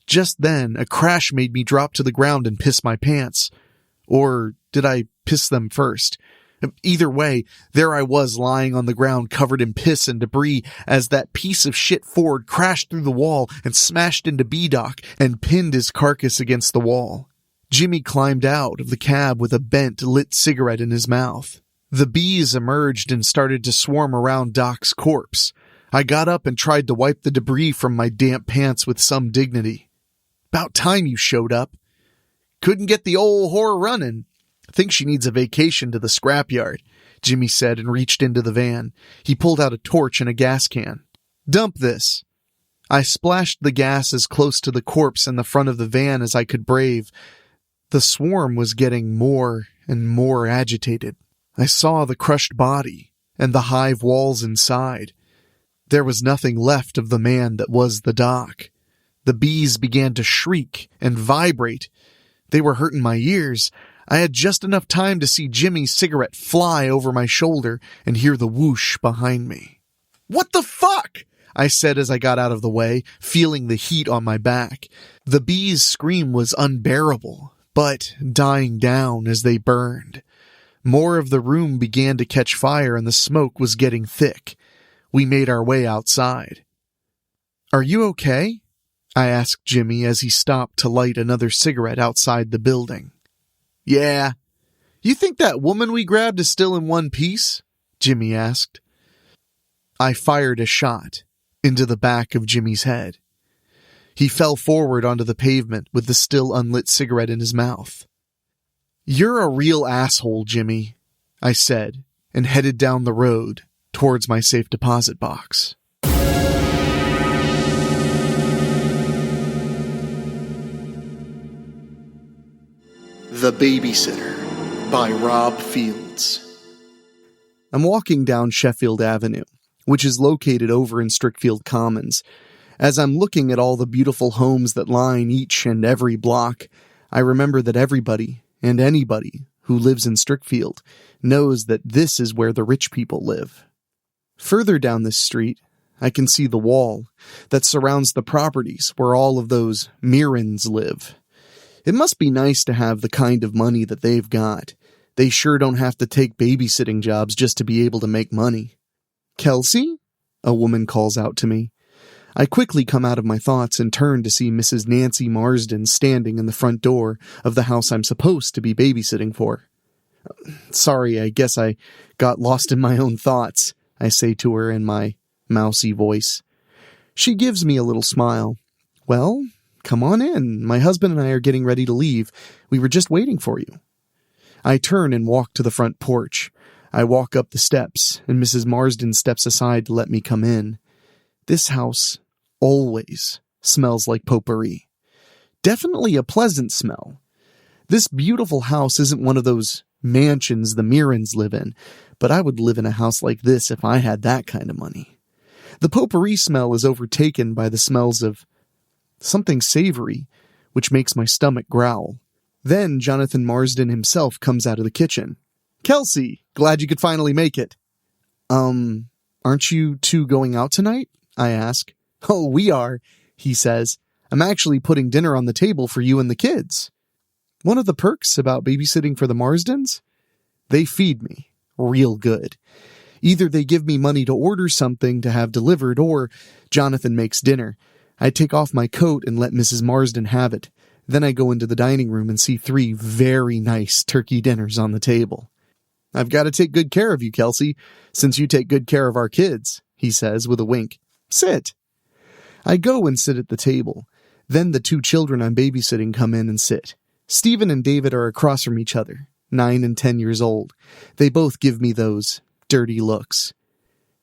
Just then, a crash made me drop to the ground and piss my pants. Or did I piss them first? Either way, there I was lying on the ground covered in piss and debris as that piece of shit Ford crashed through the wall and smashed into B-Doc and pinned his carcass against the wall. Jimmy climbed out of the cab with a bent, lit cigarette in his mouth. The bees emerged and started to swarm around Doc's corpse. I got up and tried to wipe the debris from my damp pants with some dignity. "About time you showed up." "Couldn't get the old whore running. Think she needs a vacation to the scrapyard," Jimmy said and reached into the van. He pulled out a torch and a gas can. "Dump this." I splashed the gas as close to the corpse in the front of the van as I could brave. The swarm was getting more and more agitated. I saw the crushed body and the hive walls inside. There was nothing left of the man that was the doc. The bees began to shriek and vibrate. They were hurting my ears. I had just enough time to see Jimmy's cigarette fly over my shoulder and hear the whoosh behind me. "What the fuck?" I said as I got out of the way, feeling the heat on my back. The bees' scream was unbearable, but dying down as they burned. More of the room began to catch fire and the smoke was getting thick. We made our way outside. "Are you okay?" I asked Jimmy as he stopped to light another cigarette outside the building. "Yeah. You think that woman we grabbed is still in one piece?" Jimmy asked. I fired a shot into the back of Jimmy's head. He fell forward onto the pavement with the still unlit cigarette in his mouth. "You're a real asshole, Jimmy," I said, and headed down the road towards my safe deposit box. The Babysitter by Rob Fields. I'm walking down Sheffield Avenue, which is located over in Strickfield Commons. As I'm looking at all the beautiful homes that line each and every block, I remember that everybody and anybody who lives in Strickfield knows that this is where the rich people live. Further down this street, I can see the wall that surrounds the properties where all of those Mirrans live. It must be nice to have the kind of money that they've got. They sure don't have to take babysitting jobs just to be able to make money. "Kelsey?" a woman calls out to me. I quickly come out of my thoughts and turn to see Mrs. Nancy Marsden standing in the front door of the house I'm supposed to be babysitting for. "Sorry, I guess I got lost in my own thoughts," I say to her in my mousy voice. She gives me a little smile. "Well, come on in. My husband and I are getting ready to leave. We were just waiting for you." I turn and walk to the front porch. I walk up the steps, and Mrs. Marsden steps aside to let me come in. This house always smells like potpourri. Definitely a pleasant smell. This beautiful house isn't one of those mansions the Mirrans live in, but I would live in a house like this if I had that kind of money. The potpourri smell is overtaken by the smells of something savory, which makes my stomach growl. Then Jonathan Marsden himself comes out of the kitchen. "Kelsey, glad you could finally make it." Aren't you two going out tonight?" I ask. "Oh, we are," he says. "I'm actually putting dinner on the table for you and the kids." One of the perks about babysitting for the Marsdens? They feed me real good. Either they give me money to order something to have delivered, or Jonathan makes dinner. I take off my coat and let Mrs. Marsden have it. Then I go into the dining room and see 3 very nice turkey dinners on the table. "I've got to take good care of you, Kelsey, since you take good care of our kids," he says with a wink. "Sit." I go and sit at the table. Then the 2 children I'm babysitting come in and sit. Stephen and David are across from each other, 9 and 10 years old. They both give me those dirty looks.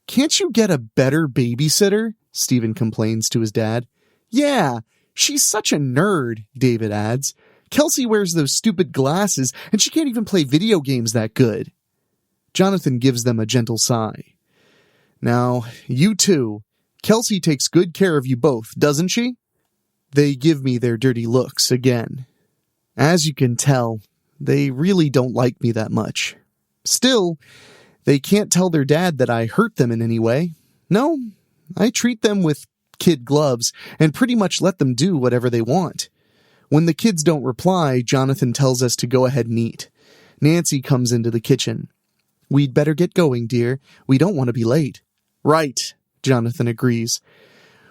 "Can't you get a better babysitter?" Stephen complains to his dad. "Yeah, she's such a nerd," David adds. "Kelsey wears those stupid glasses, and she can't even play video games that good." Jonathan gives them a gentle sigh. "Now, you two, Kelsey takes good care of you both, doesn't she?" They give me their dirty looks again. As you can tell, they really don't like me that much. Still, they can't tell their dad that I hurt them in any way. No, I treat them with kid gloves and pretty much let them do whatever they want. When the kids don't reply, Jonathan tells us to go ahead and eat. Nancy comes into the kitchen. "We'd better get going, dear. We don't want to be late." "Right," Jonathan agrees.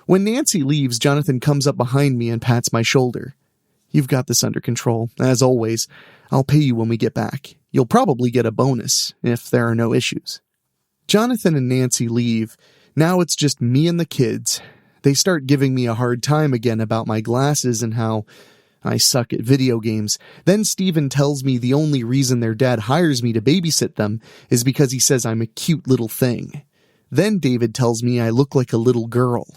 When Nancy leaves, Jonathan comes up behind me and pats my shoulder. "You've got this under control, as always. I'll pay you when we get back. You'll probably get a bonus, if there are no issues." Jonathan and Nancy leave. Now it's just me and the kids. They start giving me a hard time again about my glasses and how I suck at video games. Then Stephen tells me the only reason their dad hires me to babysit them is because he says I'm a cute little thing. Then David tells me I look like a little girl.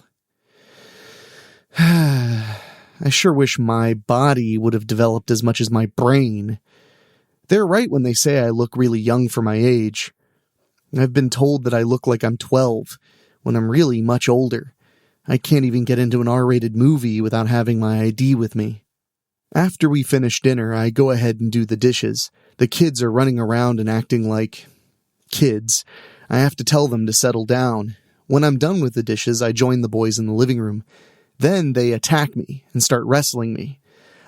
I sure wish my body would have developed as much as my brain. They're right when they say I look really young for my age. I've been told that I look like I'm 12, when I'm really much older. I can't even get into an R-rated movie without having my ID with me. After we finish dinner, I go ahead and do the dishes. The kids are running around and acting like kids. I have to tell them to settle down. When I'm done with the dishes, I join the boys in the living room. Then they attack me and start wrestling me.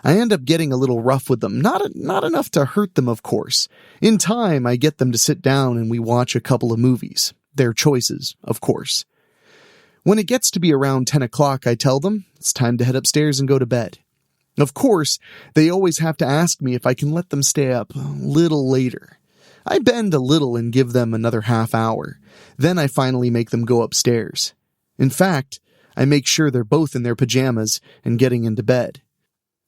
I end up getting a little rough with them, not enough to hurt them, of course. In time, I get them to sit down and we watch a couple of movies. Their choices, of course. When it gets to be around 10 o'clock, I tell them it's time to head upstairs and go to bed. Of course, they always have to ask me if I can let them stay up a little later. I bend a little and give them another half hour. Then I finally make them go upstairs. In fact, I make sure they're both in their pajamas and getting into bed.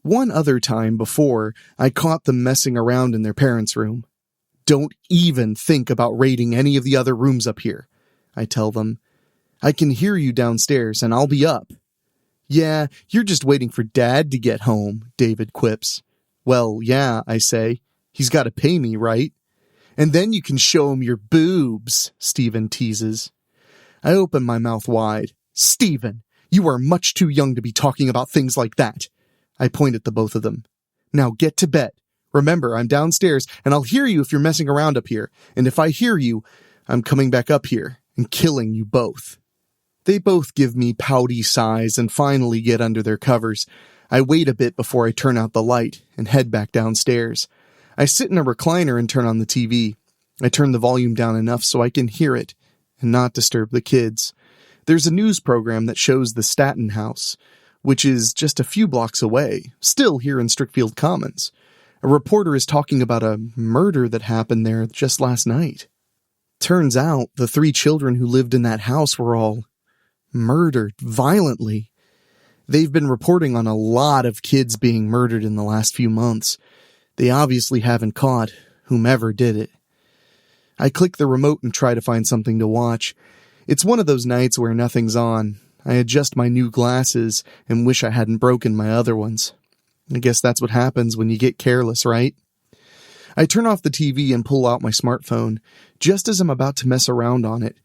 One other time before, I caught them messing around in their parents' room. Don't even think about raiding any of the other rooms up here, I tell them. I can hear you downstairs and I'll be up. Yeah, you're just waiting for Dad to get home, David quips. Well, yeah, I say. He's got to pay me, right? And then you can show him your boobs, Stephen teases. I open my mouth wide. Stephen, you are much too young to be talking about things like that. I point at the both of them. Now get to bed. Remember, I'm downstairs and I'll hear you if you're messing around up here. And if I hear you, I'm coming back up here and killing you both. They both give me pouty sighs and finally get under their covers. I wait a bit before I turn out the light and head back downstairs. I sit in a recliner and turn on the TV. I turn the volume down enough so I can hear it and not disturb the kids. There's a news program that shows the Staten House, which is just a few blocks away, still here in Strickfield Commons. A reporter is talking about a murder that happened there just last night. Turns out the 3 children who lived in that house were all murdered violently. They've been reporting on a lot of kids being murdered in the last few months. They obviously haven't caught whomever did it. I click the remote and try to find something to watch. It's one of those nights where nothing's on. I adjust my new glasses and wish I hadn't broken my other ones. I guess that's what happens when you get careless, right? I turn off the TV and pull out my smartphone. Just as I'm about to mess around on it,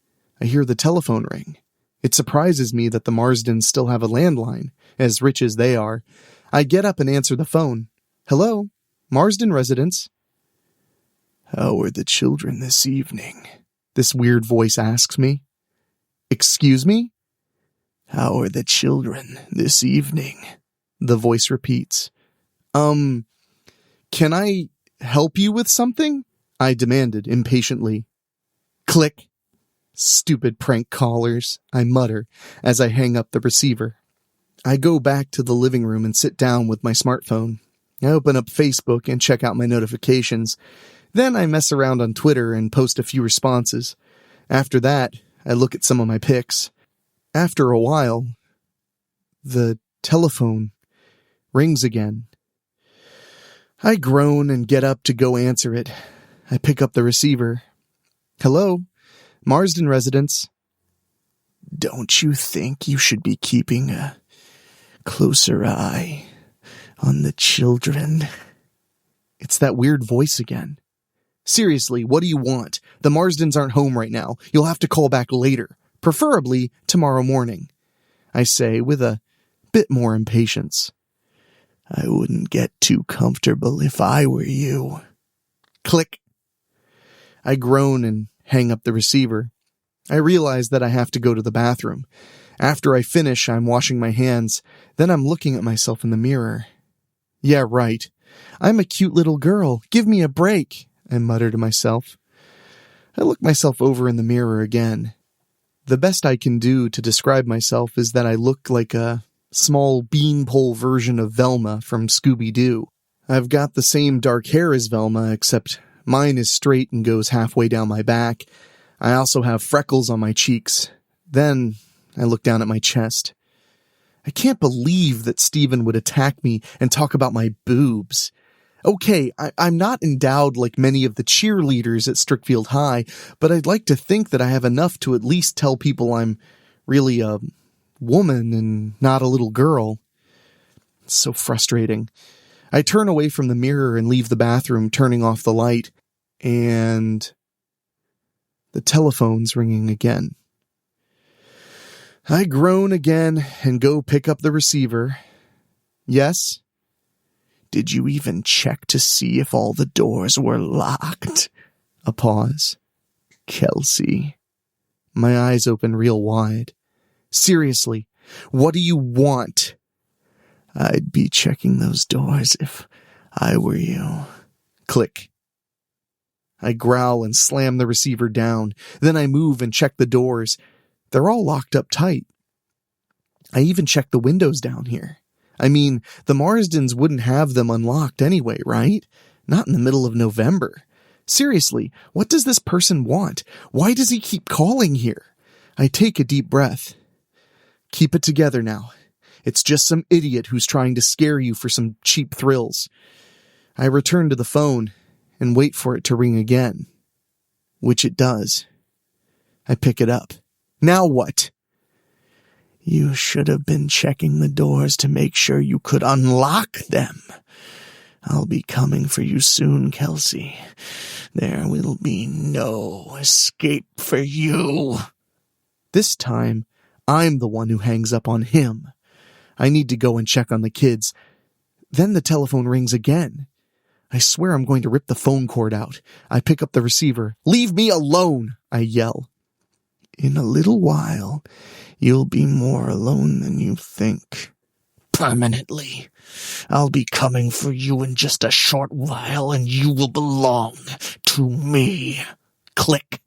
I hear the telephone ring. It surprises me that the Marsdens still have a landline, as rich as they are. I get up and answer the phone. Hello, Marsden residence. How are the children this evening? This weird voice asks me. Excuse me? How are the children this evening? The voice repeats. Can I help you with something? I demanded impatiently. Click. Stupid prank callers, I mutter as I hang up the receiver. I go back to the living room and sit down with my smartphone. I open up Facebook and check out my notifications. Then I mess around on Twitter and post a few responses. After that, I look at some of my pics. After a while, the telephone rings again. I groan and get up to go answer it. I pick up the receiver. Hello, Marsden residence. Don't you think you should be keeping a closer eye on the children? It's that weird voice again. Seriously, what do you want? The Marsdens aren't home right now. You'll have to call back later, preferably tomorrow morning, I say with a bit more impatience. I wouldn't get too comfortable if I were you. Click. I groan and hang up the receiver. I realize that I have to go to the bathroom. After I finish, I'm washing my hands. Then I'm looking at myself in the mirror. Yeah, right. I'm a cute little girl. Give me a break, I mutter to myself. I look myself over in the mirror again. The best I can do to describe myself is that I look like a small beanpole version of Velma from Scooby-Doo. I've got the same dark hair as Velma, except mine is straight and goes halfway down my back. I also have freckles on my cheeks. Then I look down at my chest. I can't believe that Stephen would attack me and talk about my boobs. Okay, I'm not endowed like many of the cheerleaders at Strickfield High, but I'd like to think that I have enough to at least tell people I'm really a woman and not a little girl. It's so frustrating. I turn away from the mirror and leave the bathroom, turning off the light, and the telephone's ringing again. I groan again and go pick up the receiver. Yes? Did you even check to see if all the doors were locked? A pause. Kelsey. My eyes open real wide. Seriously, what do you want? I'd be checking those doors if I were you. Click. I growl and slam the receiver down. Then I move and check the doors. They're all locked up tight. I even check the windows down here. I mean, the Marsdens wouldn't have them unlocked anyway, right? Not in the middle of November. Seriously, what does this person want? Why does he keep calling here? I take a deep breath. Keep it together now. It's just some idiot who's trying to scare you for some cheap thrills. I return to the phone and wait for it to ring again. Which it does. I pick it up. Now what? You should have been checking the doors to make sure you could unlock them. I'll be coming for you soon, Kelsey. There will be no escape for you. This time, I'm the one who hangs up on him. I need to go and check on the kids. Then the telephone rings again. I swear I'm going to rip the phone cord out. I pick up the receiver. Leave me alone, I yell. In a little while, you'll be more alone than you think. Permanently. I'll be coming for you in just a short while, and you will belong to me. Click.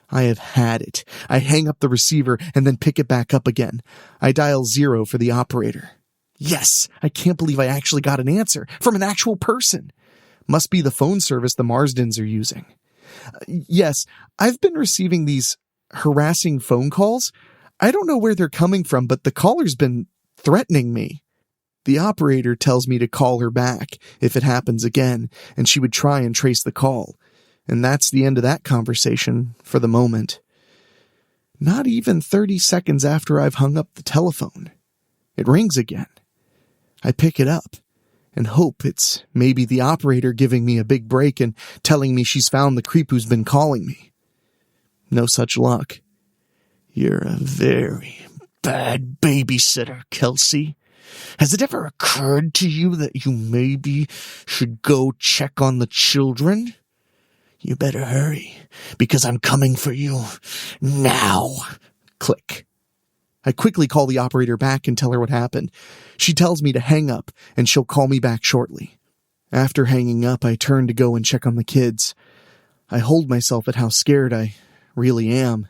I have had it. I hang up the receiver and then pick it back up again. I dial 0 for the operator. Yes, I can't believe I actually got an answer from an actual person. Must be the phone service the Marsdens are using. Yes, I've been receiving these harassing phone calls. I don't know where they're coming from, but the caller's been threatening me. The operator tells me to call her back if it happens again, and she would try and trace the call. And that's the end of that conversation for the moment. Not even 30 seconds after I've hung up the telephone, it rings again. I pick it up and hope it's maybe the operator giving me a big break and telling me she's found the creep who's been calling me. No such luck. You're a very bad babysitter, Kelsey. Has it ever occurred to you that you maybe should go check on the children? You better hurry, because I'm coming for you now. Click. I quickly call the operator back and tell her what happened. She tells me to hang up, and she'll call me back shortly. After hanging up, I turn to go and check on the kids. I hold myself at how scared I really am.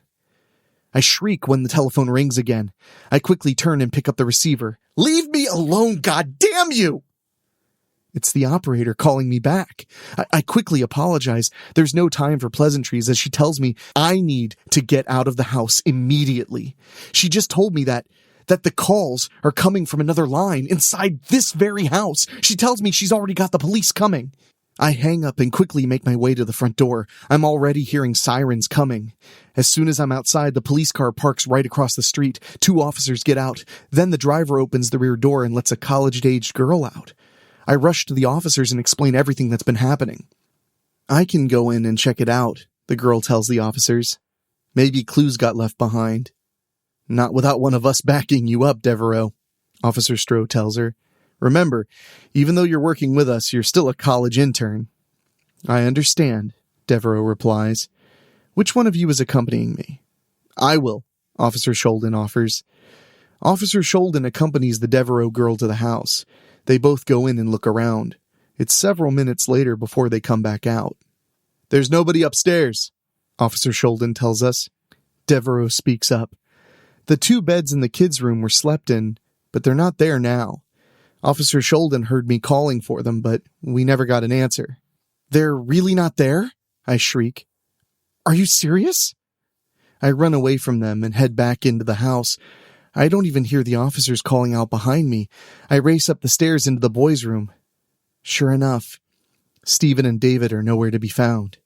I shriek when the telephone rings again. I quickly turn and pick up the receiver. Leave me alone, goddamn you! It's the operator calling me back. I quickly apologize. There's no time for pleasantries as she tells me I need to get out of the house immediately. She just told me that the calls are coming from another line inside this very house. She tells me she's already got the police coming. I hang up and quickly make my way to the front door. I'm already hearing sirens coming. As soon as I'm outside, the police car parks right across the street. 2 officers get out. Then the driver opens the rear door and lets a college-aged girl out. I rush to the officers and explain everything that's been happening. I can go in and check it out, the girl tells the officers. Maybe clues got left behind. Not without one of us backing you up, Devereaux, Officer Stroh tells her. Remember, even though you're working with us, you're still a college intern. I understand, Devereaux replies. Which one of you is accompanying me? I will, Officer Sholden offers. Officer Sholden accompanies the Devereaux girl to the house. They both go in and look around. It's several minutes later before they come back out. There's nobody upstairs, Officer Sholden tells us. Devereaux speaks up. The 2 beds in the kids' room were slept in, but they're not there now. Officer Sholden heard me calling for them, but we never got an answer. They're really not there? I shriek. Are you serious? I run away from them and head back into the house. I don't even hear the officers calling out behind me. I race up the stairs into the boys' room. Sure enough, Stephen and David are nowhere to be found.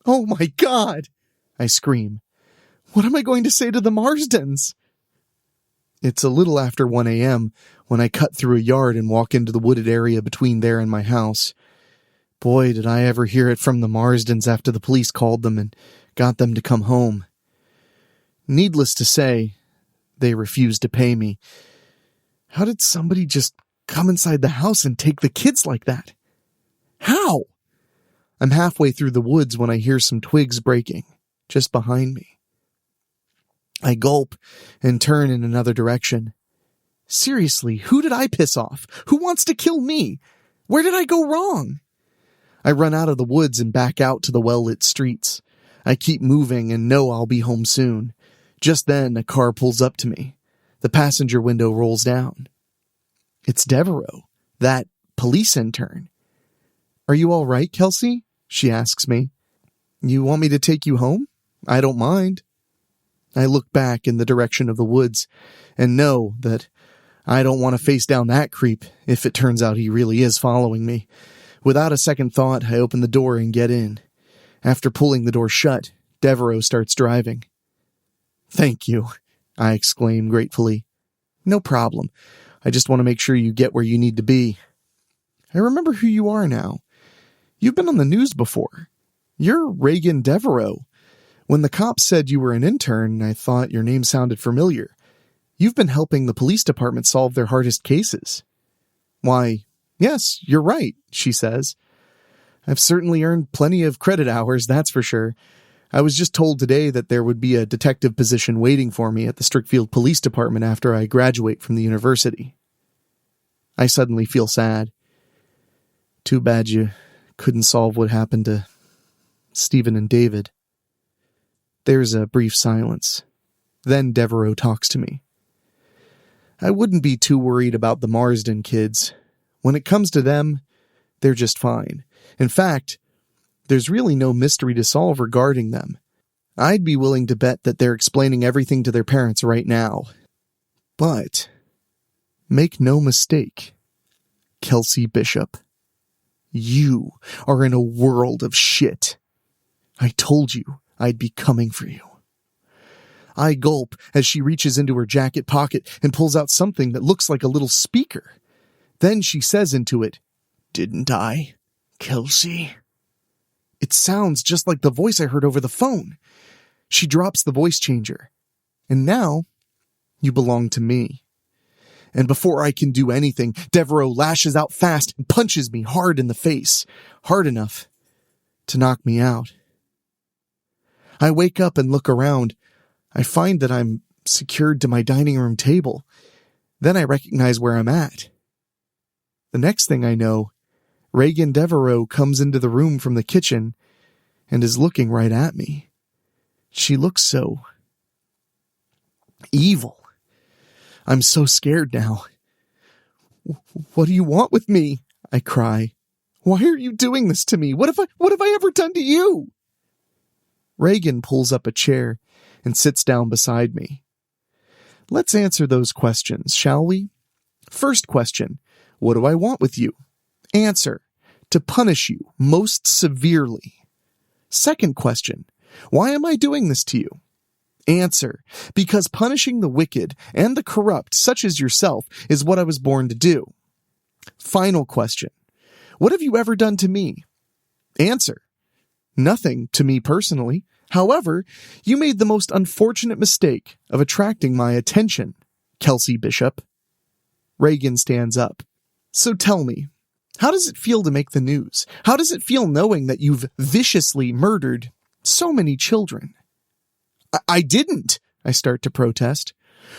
Oh my God! I scream. What am I going to say to the Marsdens? It's a little after 1 a.m. when I cut through a yard and walk into the wooded area between there and my house. Boy, did I ever hear it from the Marsdens after the police called them and got them to come home. Needless to say, they refused to pay me. How did somebody just come inside the house and take the kids like that? How? I'm halfway through the woods when I hear some twigs breaking, just behind me. I gulp and turn in another direction. Seriously, who did I piss off? Who wants to kill me? Where did I go wrong? I run out of the woods and back out to the well-lit streets. I keep moving and know I'll be home soon. Just then, a car pulls up to me. The passenger window rolls down. It's Devereaux, that police intern. Are you all right, Kelsey? She asks me. You want me to take you home? I don't mind. I look back in the direction of the woods and know that I don't want to face down that creep if it turns out he really is following me. Without a second thought, I open the door and get in. After pulling the door shut, Devereaux starts driving. Thank you, I exclaim gratefully. No problem. I just want to make sure you get where you need to be. I remember who you are now. You've been on the news before. You're Reagan Devereaux. When the cops said you were an intern, I thought your name sounded familiar. You've been helping the police department solve their hardest cases. Why, yes, you're right, she says. I've certainly earned plenty of credit hours, that's for sure. I was just told today that there would be a detective position waiting for me at the Strickfield Police Department after I graduate from the university. I suddenly feel sad. Too bad you couldn't solve what happened to Stephen and David. There's a brief silence. Then Devereaux talks to me. I wouldn't be too worried about the Marsden kids. When it comes to them, they're just fine. In fact, there's really no mystery to solve regarding them. I'd be willing to bet that they're explaining everything to their parents right now. But, make no mistake, Kelsey Bishop, you are in a world of shit. I told you I'd be coming for you. I gulp as she reaches into her jacket pocket and pulls out something that looks like a little speaker. Then she says into it, "Didn't I, Kelsey?" It sounds just like the voice I heard over the phone. She drops the voice changer. And now, you belong to me. And before I can do anything, Devereaux lashes out fast and punches me hard in the face. Hard enough to knock me out. I wake up and look around. I find that I'm secured to my dining room table. Then I recognize where I'm at. The next thing I know, Reagan Devereaux comes into the room from the kitchen and is looking right at me. She looks so evil. I'm so scared now. What do you want with me? I cry. Why are you doing this to me? What have I ever done to you? Reagan pulls up a chair and sits down beside me. Let's answer those questions, shall we? First question, what do I want with you? Answer, to punish you most severely. Second question, why am I doing this to you? Answer, because punishing the wicked and the corrupt, such as yourself, is what I was born to do. Final question, what have you ever done to me? Answer, nothing to me personally. However, you made the most unfortunate mistake of attracting my attention, Kelsey Bishop. Reagan stands up. So tell me, how does it feel to make the news? How does it feel knowing that you've viciously murdered so many children? I didn't, I start to protest.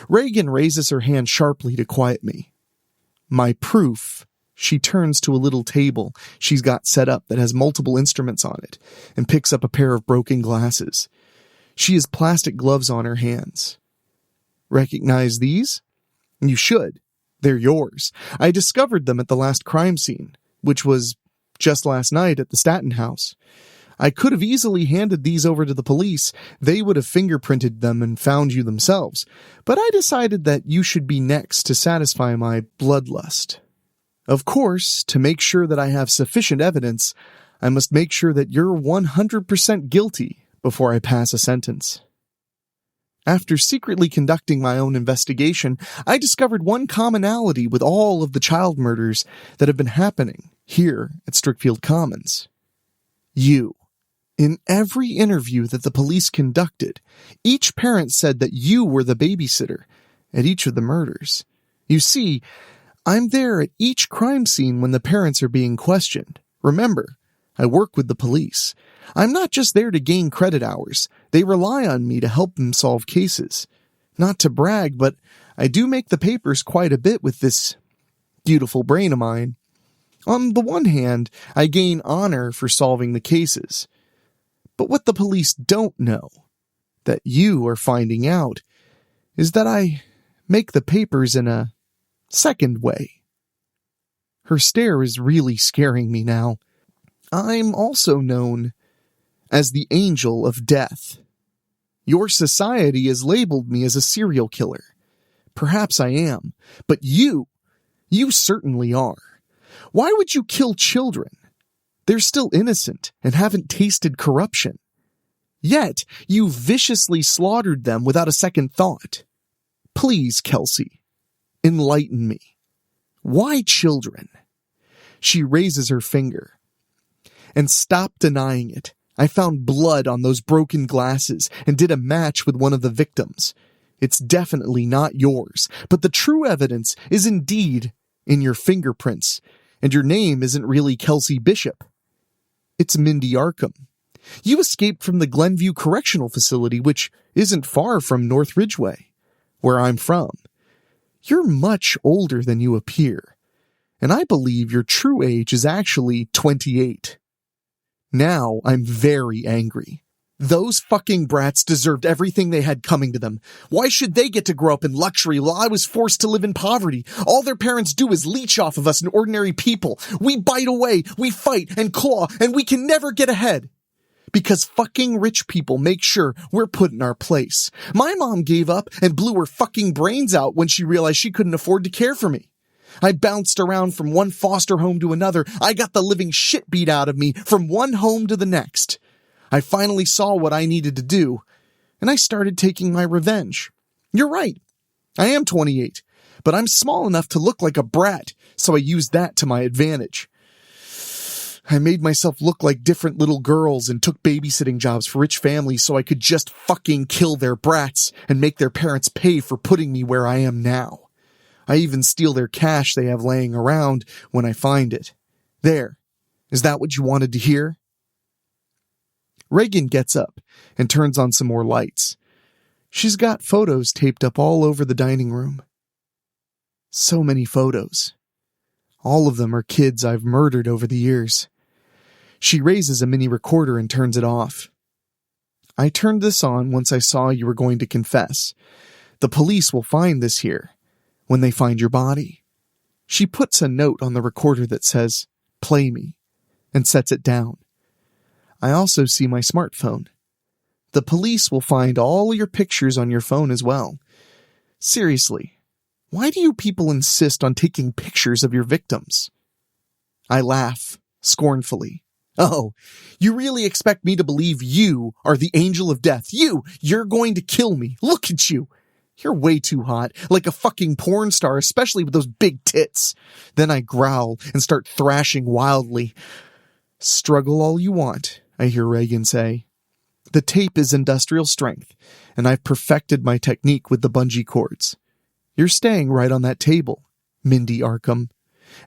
Reagan raises her hand sharply to quiet me. My proof. She turns to a little table she's got set up that has multiple instruments on it and picks up a pair of broken glasses. She has plastic gloves on her hands. Recognize these? You should. They're yours. I discovered them at the last crime scene, which was just last night at the Staten House. I could have easily handed these over to the police. They would have fingerprinted them and found you themselves. But I decided that you should be next to satisfy my bloodlust. Of course, to make sure that I have sufficient evidence, I must make sure that you're 100% guilty before I pass a sentence. After secretly conducting my own investigation, I discovered one commonality with all of the child murders that have been happening here at Strickfield Commons. You. In every interview that the police conducted, each parent said that you were the babysitter at each of the murders. You see, I'm there at each crime scene when the parents are being questioned. Remember, I work with the police. I'm not just there to gain credit hours. They rely on me to help them solve cases. Not to brag, but I do make the papers quite a bit with this beautiful brain of mine. On the one hand, I gain honor for solving the cases. But what the police don't know, that you are finding out, is that I make the papers in a second way. Her stare is really scaring me now. I'm also known as the Angel of Death. Your society has labeled me as a serial killer. Perhaps I am, but you certainly are. Why would you kill children? They're still innocent and haven't tasted corruption. Yet, you viciously slaughtered them without a second thought. Please, Kelsey, enlighten me. Why children? She raises her finger. And stop denying it. I found blood on those broken glasses and did a match with one of the victims. It's definitely not yours, but the true evidence is indeed in your fingerprints, and your name isn't really Kelsey Bishop. It's Mindy Arkham. You escaped from the Glenview Correctional Facility, which isn't far from North Ridgeway, where I'm from. You're much older than you appear, and I believe your true age is actually 28. Now I'm very angry. Those fucking brats deserved everything they had coming to them. Why should they get to grow up in luxury while I was forced to live in poverty? All their parents do is leech off of us and ordinary people. We bite away, we fight and claw, and we can never get ahead. Because fucking rich people make sure we're put in our place. My mom gave up and blew her fucking brains out when she realized she couldn't afford to care for me. I bounced around from one foster home to another. I got the living shit beat out of me from one home to the next. I finally saw what I needed to do, and I started taking my revenge. You're right. I am 28, but I'm small enough to look like a brat, so I used that to my advantage. I made myself look like different little girls and took babysitting jobs for rich families so I could just fucking kill their brats and make their parents pay for putting me where I am now. I even steal their cash they have laying around when I find it. There. Is that what you wanted to hear? Reagan gets up and turns on some more lights. She's got photos taped up all over the dining room. So many photos. All of them are kids I've murdered over the years. She raises a mini recorder and turns it off. I turned this on once I saw you were going to confess. The police will find this here when they find your body. She puts a note on the recorder that says, "Play me," and sets it down. I also see my smartphone. The police will find all your pictures on your phone as well. Seriously, why do you people insist on taking pictures of your victims? I laugh, scornfully. Oh, you really expect me to believe you are the angel of death? You're going to kill me. Look at you. You're way too hot, like a fucking porn star, especially with those big tits. Then I growl and start thrashing wildly. Struggle all you want, I hear Reagan say. The tape is industrial strength, and I've perfected my technique with the bungee cords. You're staying right on that table, Mindy Arkham.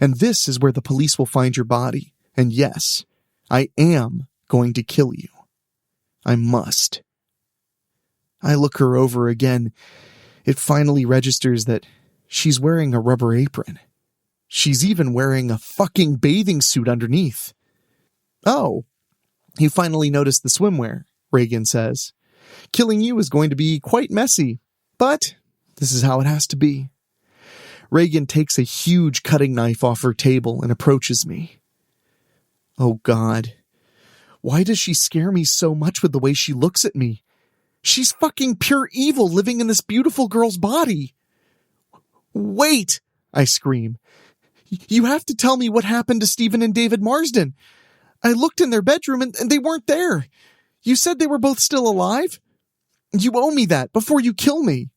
And this is where the police will find your body. And yes, I am going to kill you. I must. I look her over again. It finally registers that she's wearing a rubber apron. She's even wearing a fucking bathing suit underneath. Oh, you finally noticed the swimwear, Reagan says. Killing you is going to be quite messy, but this is how it has to be. Reagan takes a huge cutting knife off her table and approaches me. Oh God, why does she scare me so much with the way she looks at me? She's fucking pure evil living in this beautiful girl's body. Wait, I scream. You have to tell me what happened to Stephen and David Marsden. I looked in their bedroom and they weren't there. You said they were both still alive? You owe me that before you kill me.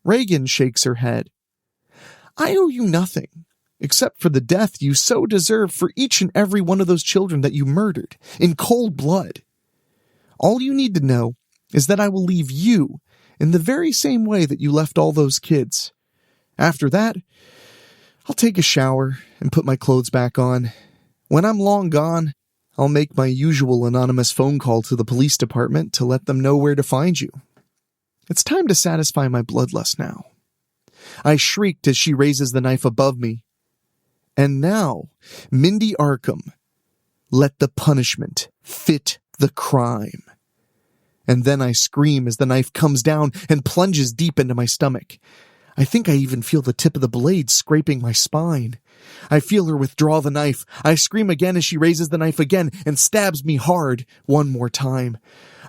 Reagan shakes her head. I owe you nothing. except for the death you so deserve for each and every one of those children that you murdered in cold blood. All you need to know is that I will leave you in the very same way that you left all those kids. After that, I'll take a shower and put my clothes back on. When I'm long gone, I'll make my usual anonymous phone call to the police department to let them know where to find you. It's time to satisfy my bloodlust now." I shrieked as she raises the knife above me. "And now, Mindy Arkham, let the punishment fit the crime." And then I scream as the knife comes down and plunges deep into my stomach. I think I even feel the tip of the blade scraping my spine. I feel her withdraw the knife. I scream again as she raises the knife again and stabs me hard one more time.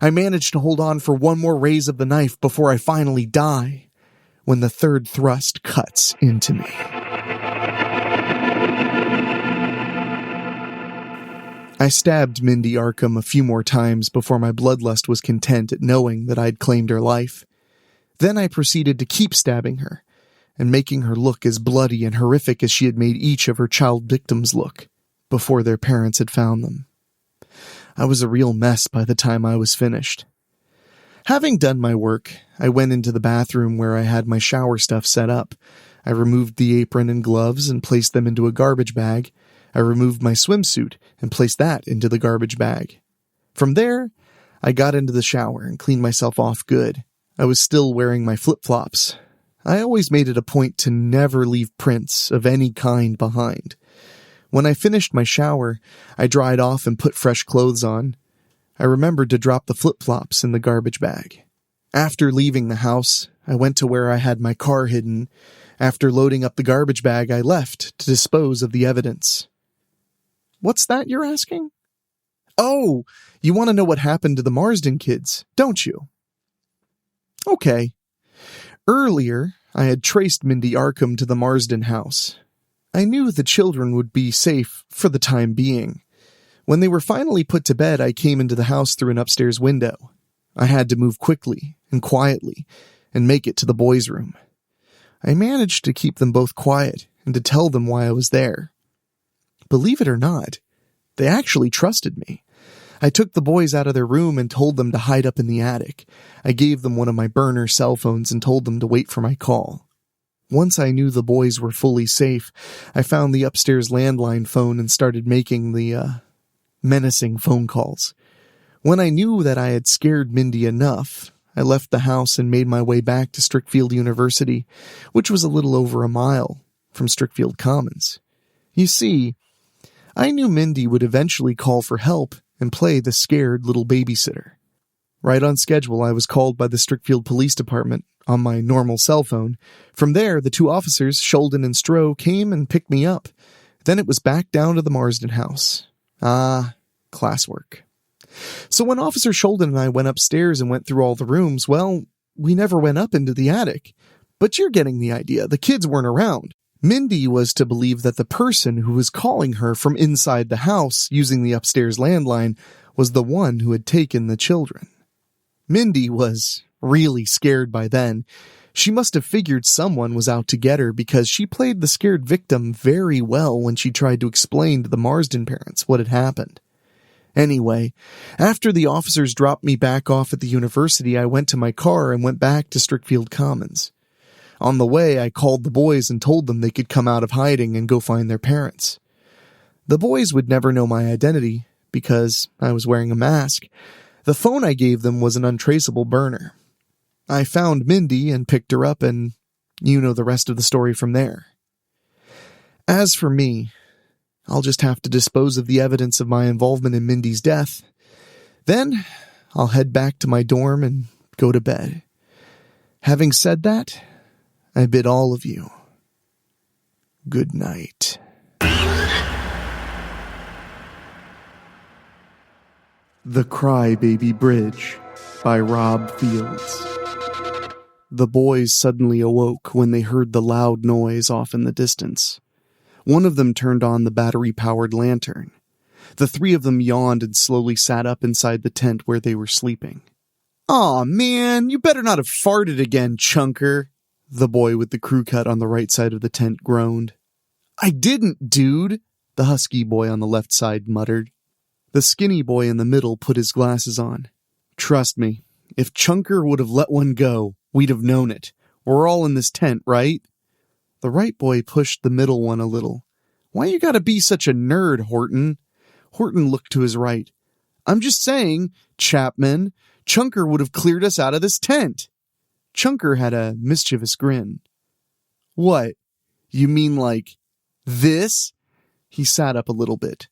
I manage to hold on for one more raise of the knife before I finally die, when the third thrust cuts into me. I stabbed Mindy Arkham a few more times before my bloodlust was content at knowing that I'd claimed her life. Then I proceeded to keep stabbing her, and making her look as bloody and horrific as she had made each of her child victims look, before their parents had found them. I was a real mess by the time I was finished. Having done my work, I went into the bathroom where I had my shower stuff set up. I removed the apron and gloves and placed them into a garbage bag. I removed my swimsuit and placed that into the garbage bag. From there, I got into the shower and cleaned myself off good. I was still wearing my flip-flops. I always made it a point to never leave prints of any kind behind. When I finished my shower, I dried off and put fresh clothes on. I remembered to drop the flip-flops in the garbage bag. After leaving the house, I went to where I had my car hidden. After loading up the garbage bag, I left to dispose of the evidence. What's that, you're asking? Oh, you want to know what happened to the Marsden kids, don't you? Okay. Earlier, I had traced Mindy Arkham to the Marsden house. I knew the children would be safe for the time being. When they were finally put to bed, I came into the house through an upstairs window. I had to move quickly and quietly and make it to the boys' room. I managed to keep them both quiet and to tell them why I was there. Believe it or not, they actually trusted me. I took the boys out of their room and told them to hide up in the attic. I gave them one of my burner cell phones and told them to wait for my call. Once I knew the boys were fully safe, I found the upstairs landline phone and started making the, menacing phone calls. When I knew that I had scared Mindy enough, I left the house and made my way back to Strickfield University, which was a little over a mile from Strickfield Commons. You see, I knew Mindy would eventually call for help and play the scared little babysitter. Right on schedule, I was called by the Strickfield Police Department on my normal cell phone. From there, the two officers, Sheldon and Stroh, came and picked me up. Then it was back down to the Marsden house. Classwork. So when Officer Sheldon and I went upstairs and went through all the rooms, well, we never went up into the attic. But you're getting the idea. The kids weren't around. Mindy was to believe that the person who was calling her from inside the house using the upstairs landline was the one who had taken the children. Mindy was really scared by then. She must have figured someone was out to get her because she played the scared victim very well when she tried to explain to the Marsden parents what had happened. Anyway, after the officers dropped me back off at the university, I went to my car and went back to Strickfield Commons. On the way, I called the boys and told them they could come out of hiding and go find their parents. The boys would never know my identity because I was wearing a mask. The phone I gave them was an untraceable burner. I found Mindy and picked her up, and you know the rest of the story from there. As for me, I'll just have to dispose of the evidence of my involvement in Mindy's death. Then I'll head back to my dorm and go to bed. Having said that, I bid all of you good night. The Crybaby Bridge by Rob Fields. The boys suddenly awoke when they heard the loud noise off in the distance. One of them turned on the battery-powered lantern. The three of them yawned and slowly sat up inside the tent where they were sleeping. "Aw, man, you better not have farted again, chunker," the boy with the crew cut on the right side of the tent groaned. "I didn't, dude," the husky boy on the left side muttered. The skinny boy in the middle put his glasses on. "Trust me, if Chunker would have let one go, we'd have known it. We're all in this tent, right?" The right boy pushed the middle one a little. "Why you gotta be such a nerd, Horton?" Horton looked to his right. "I'm just saying, Chapman, Chunker would have cleared us out of this tent." Chunker had a mischievous grin. "What? You mean like this?" He sat up a little bit.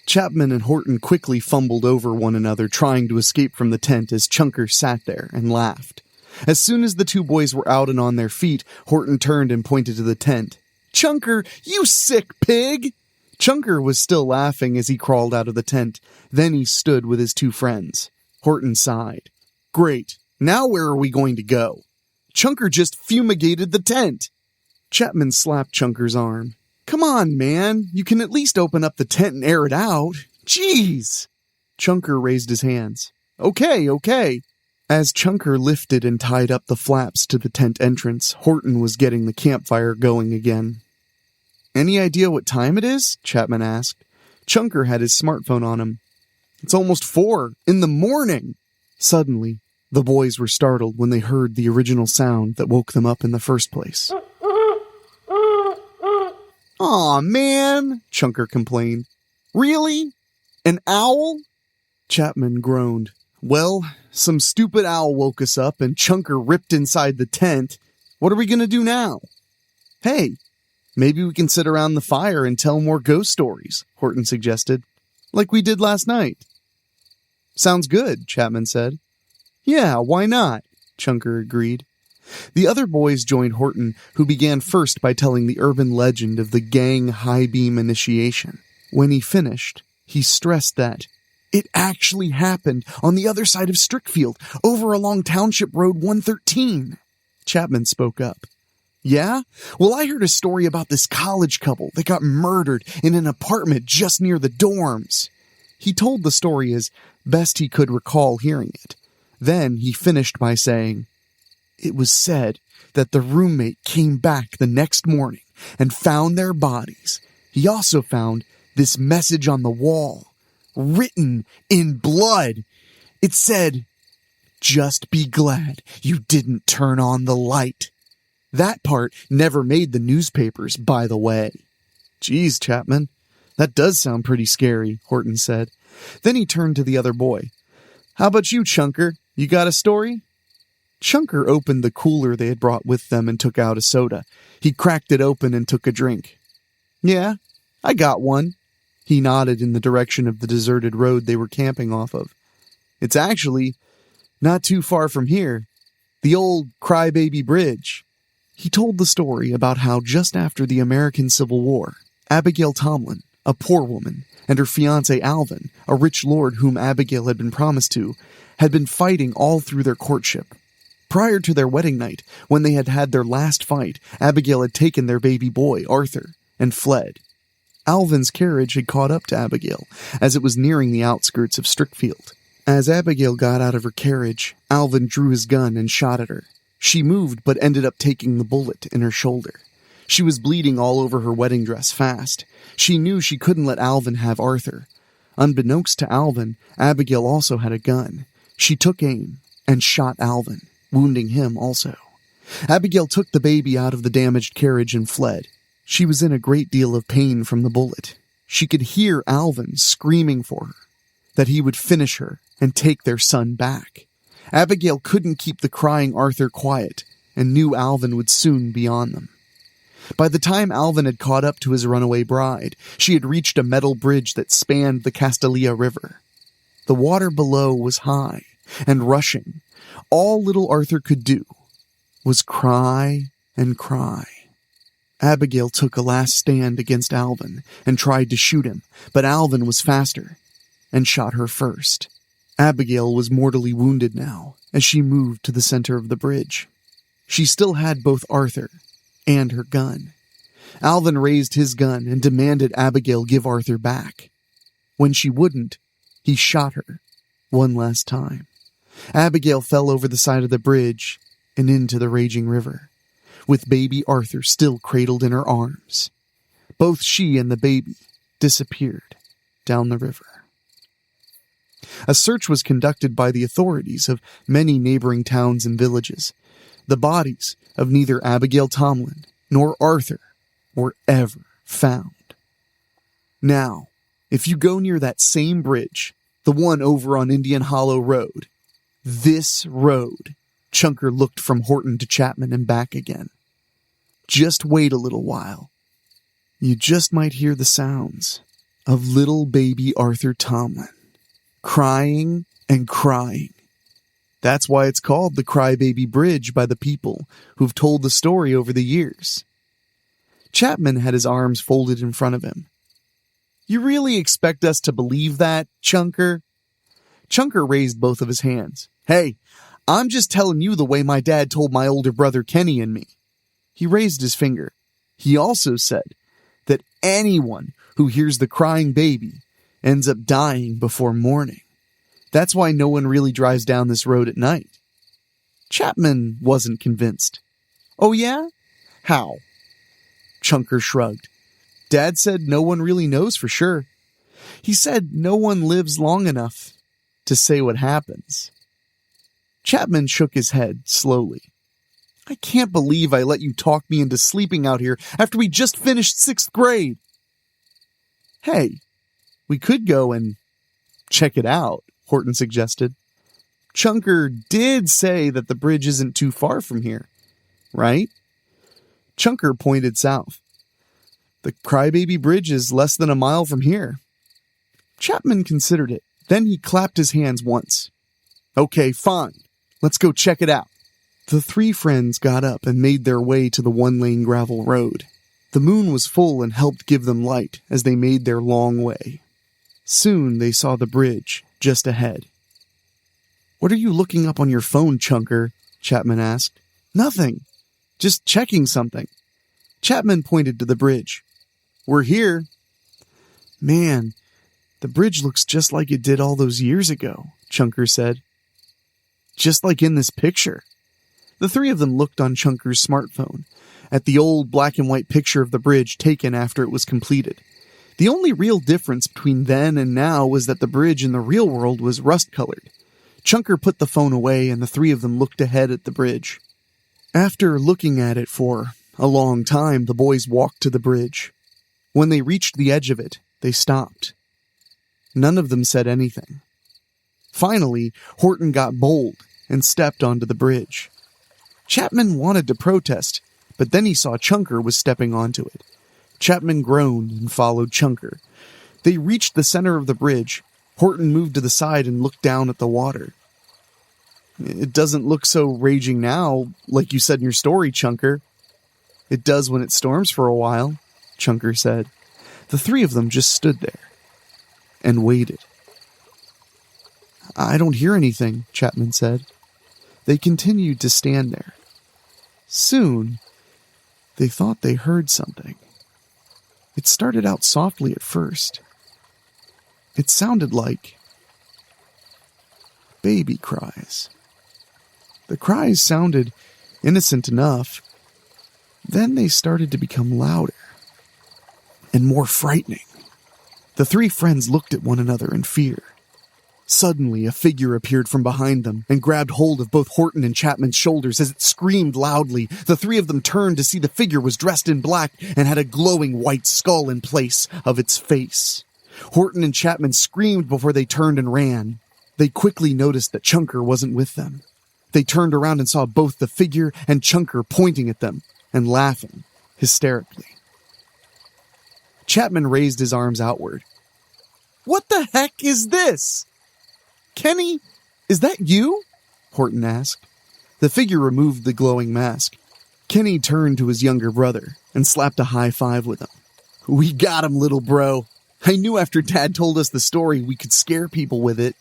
Chapman and Horton quickly fumbled over one another, trying to escape from the tent as Chunker sat there and laughed. As soon as the two boys were out and on their feet, Horton turned and pointed to the tent. "Chunker, you sick pig!" Chunker was still laughing as he crawled out of the tent. Then he stood with his two friends. Horton sighed. "Great. Now where are we going to go? Chunker just fumigated the tent." Chapman slapped Chunker's arm. "Come on, man. You can at least open up the tent and air it out. Jeez." Chunker raised his hands. Okay. As Chunker lifted and tied up the flaps to the tent entrance, Horton was getting the campfire going again. "Any idea what time it is?" Chapman asked. Chunker had his smartphone on him. "It's almost 4 in the morning." Suddenly, the boys were startled when they heard the original sound that woke them up in the first place. "Aw, man," Chunker complained. "Really? An owl?" Chapman groaned. "Well, some stupid owl woke us up and Chunker ripped inside the tent. What are we going to do now?" "Hey, maybe we can sit around the fire and tell more ghost stories," Horton suggested. "Like we did last night." "Sounds good," Chapman said. "Yeah, why not?" Chunker agreed. The other boys joined Horton, who began first by telling the urban legend of the gang high beam initiation. When he finished, he stressed that it actually happened on the other side of Strickfield, over along Township Road 113. Chapman spoke up. "Yeah? Well, I heard a story about this college couple that got murdered in an apartment just near the dorms." He told the story as best he could recall hearing it. Then he finished by saying, "It was said that the roommate came back the next morning and found their bodies. He also found this message on the wall, written in blood. It said, 'Just be glad you didn't turn on the light.' That part never made the newspapers, by the way." "Geez, Chapman, that does sound pretty scary," Horton said. Then he turned to the other boy. "How about you, Chunker? You got a story?" Chunker opened the cooler they had brought with them and took out a soda. He cracked it open and took a drink. "Yeah, I got one." He nodded in the direction of the deserted road they were camping off of. "It's actually not too far from here. The old Crybaby Bridge." He told the story about how just after the American Civil War, Abigail Tomlin, a poor woman, and her fiancé Alvin, a rich lord whom Abigail had been promised to, had been fighting all through their courtship. Prior to their wedding night, when they had had their last fight, Abigail had taken their baby boy, Arthur, and fled. Alvin's carriage had caught up to Abigail, as it was nearing the outskirts of Strickfield. As Abigail got out of her carriage, Alvin drew his gun and shot at her. She moved but ended up taking the bullet in her shoulder. She was bleeding all over her wedding dress fast. She knew she couldn't let Alvin have Arthur. Unbeknownst to Alvin, Abigail also had a gun. She took aim and shot Alvin, wounding him also. Abigail took the baby out of the damaged carriage and fled. She was in a great deal of pain from the bullet. She could hear Alvin screaming for her, that he would finish her and take their son back. Abigail couldn't keep the crying Arthur quiet and knew Alvin would soon be on them. By the time Alvin had caught up to his runaway bride, she had reached a metal bridge that spanned the Castalia River. The water below was high and rushing. All little Arthur could do was cry and cry. Abigail took a last stand against Alvin and tried to shoot him, but Alvin was faster and shot her first. Abigail was mortally wounded now as she moved to the center of the bridge. She still had both Arthur and her gun. Alvin raised his gun and demanded Abigail give Arthur back. When she wouldn't, he shot her one last time. Abigail fell over the side of the bridge and into the raging river. with baby Arthur still cradled in her arms. Both she and the baby disappeared down the river. A search was conducted by the authorities of many neighboring towns and villages. The bodies of neither Abigail Tomlin nor Arthur were ever found. Now, if you go near that same bridge, the one over on Indian Hollow Road, this road, Chunker looked from Horton to Chapman and back again. Just wait a little while. You just might hear the sounds of little baby Arthur Tomlin, crying and crying. That's why it's called the Crybaby Bridge by the people who've told the story over the years. Chapman had his arms folded in front of him. You really expect us to believe that, Chunker? Chunker raised both of his hands. Hey, I'm just telling you the way my dad told my older brother Kenny and me. He raised his finger. He also said that anyone who hears the crying baby ends up dying before morning. That's why no one really drives down this road at night. Chapman wasn't convinced. Oh yeah? How? Chunker shrugged. Dad said no one really knows for sure. He said no one lives long enough to say what happens. Chapman shook his head slowly. I can't believe I let you talk me into sleeping out here after we just finished 6th grade. Hey, we could go and check it out, Horton suggested. Chunker did say that the bridge isn't too far from here, right? Chunker pointed south. The Crybaby Bridge is less than a mile from here. Chapman considered it. Then he clapped his hands once. Okay, fine. Let's go check it out. The three friends got up and made their way to the one-lane gravel road. The moon was full and helped give them light as they made their long way. Soon they saw the bridge just ahead. What are you looking up on your phone, Chunker? Chapman asked. Nothing. Just checking something. Chapman pointed to the bridge. We're here. Man, the bridge looks just like it did all those years ago, Chunker said. Just like in this picture. The three of them looked on Chunker's smartphone at the old black and white picture of the bridge taken after it was completed. The only real difference between then and now was that the bridge in the real world was rust-colored. Chunker put the phone away and the three of them looked ahead at the bridge. After looking at it for a long time, the boys walked to the bridge. When they reached the edge of it, they stopped. None of them said anything. Finally, Horton got bold and stepped onto the bridge. Chapman wanted to protest, but then he saw Chunker was stepping onto it. Chapman groaned and followed Chunker. They reached the center of the bridge. Horton moved to the side and looked down at the water. It doesn't look so raging now, like you said in your story, Chunker. It does when it storms for a while, Chunker said. The three of them just stood there and waited. I don't hear anything, Chapman said. They continued to stand there. Soon, they thought they heard something. It started out softly at first. It sounded like baby cries. The cries sounded innocent enough. Then they started to become louder and more frightening. The three friends looked at one another in fear. Suddenly, a figure appeared from behind them and grabbed hold of both Horton and Chapman's shoulders as it screamed loudly. The three of them turned to see the figure was dressed in black and had a glowing white skull in place of its face. Horton and Chapman screamed before they turned and ran. They quickly noticed that Chunker wasn't with them. They turned around and saw both the figure and Chunker pointing at them and laughing hysterically. Chapman raised his arms outward. What the heck is this? Kenny, is that you? Horton asked. The figure removed the glowing mask. Kenny turned to his younger brother and slapped a high five with him. We got him, little bro. I knew after Dad told us the story we could scare people with it.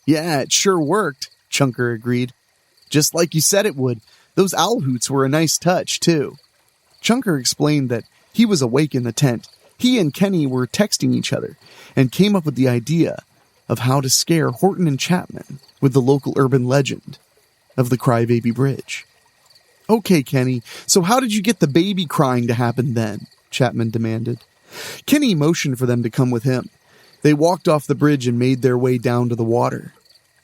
Yeah, it sure worked, Chunker agreed. Just like you said it would. Those owl hoots were a nice touch, too. Chunker explained that he was awake in the tent. He and Kenny were texting each other and came up with the idea of how to scare Horton and Chapman with the local urban legend of the Crybaby Bridge. Okay, Kenny, so how did you get the baby crying to happen then? Chapman demanded. Kenny motioned for them to come with him. They walked off the bridge and made their way down to the water.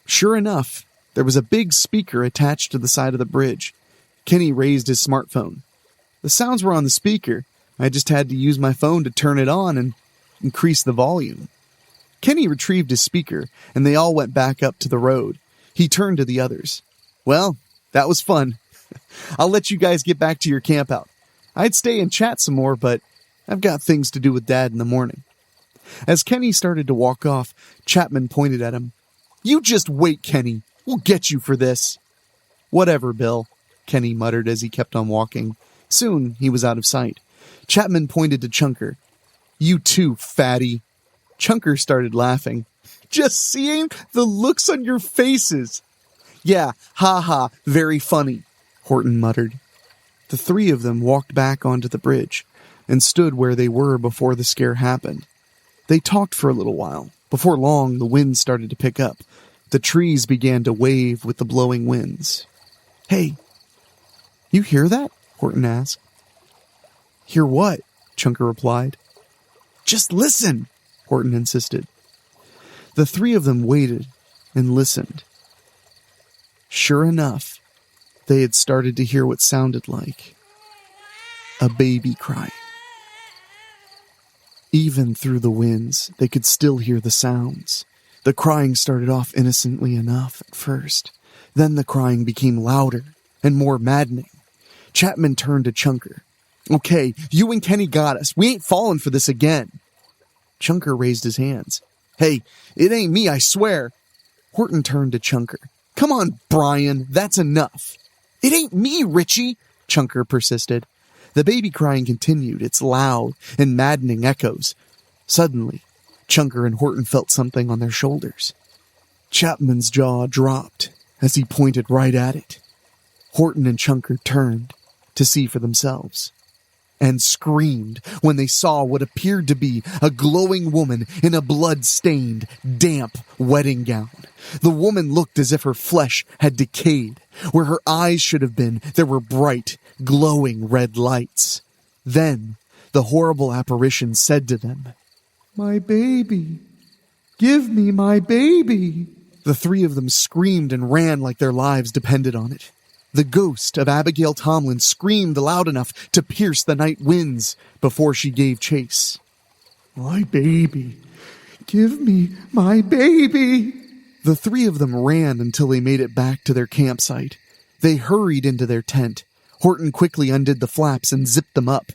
Sure enough, there was a big speaker attached to the side of the bridge. Kenny raised his smartphone. The sounds were on the speaker. I just had to use my phone to turn it on and increase the volume. Kenny retrieved his speaker, and they all went back up to the road. He turned to the others. Well, that was fun. I'll let you guys get back to your campout. I'd stay and chat some more, but I've got things to do with Dad in the morning. As Kenny started to walk off, Chapman pointed at him. You just wait, Kenny. We'll get you for this. Whatever, Bill, Kenny muttered as he kept on walking. Soon he was out of sight. Chapman pointed to Chunker. You too, fatty. Chunker started laughing. Just seeing the looks on your faces. Yeah, ha, very funny, Horton muttered. The three of them walked back onto the bridge and stood where they were before the scare happened. They talked for a little while. Before long, the wind started to pick up. The trees began to wave with the blowing winds. Hey, you hear that? Horton asked. Hear what? Chunker replied. Just listen, Horton insisted. The three of them waited and listened. Sure enough, they had started to hear what sounded like a baby crying. Even through the winds, they could still hear the sounds. The crying started off innocently enough at first. Then the crying became louder and more maddening. Chapman turned to Chunker. Okay, you and Kenny got us. We ain't falling for this again. Chunker raised his hands. Hey, it ain't me, I swear. Horton turned to Chunker. Come on, Brian, that's enough. It ain't me, Richie, Chunker persisted. The baby crying continued, its loud and maddening echoes. Suddenly, Chunker and Horton felt something on their shoulders. Chapman's jaw dropped as he pointed right at it. Horton and Chunker turned to see for themselves and screamed when they saw what appeared to be a glowing woman in a blood-stained, damp wedding gown. The woman looked as if her flesh had decayed. Where her eyes should have been, there were bright, glowing red lights. Then, the horrible apparition said to them, My baby! Give me my baby! The three of them screamed and ran like their lives depended on it. The ghost of Abigail Tomlin screamed loud enough to pierce the night winds before she gave chase. My baby! Give me my baby! The three of them ran until they made it back to their campsite. They hurried into their tent. Horton quickly undid the flaps and zipped them up.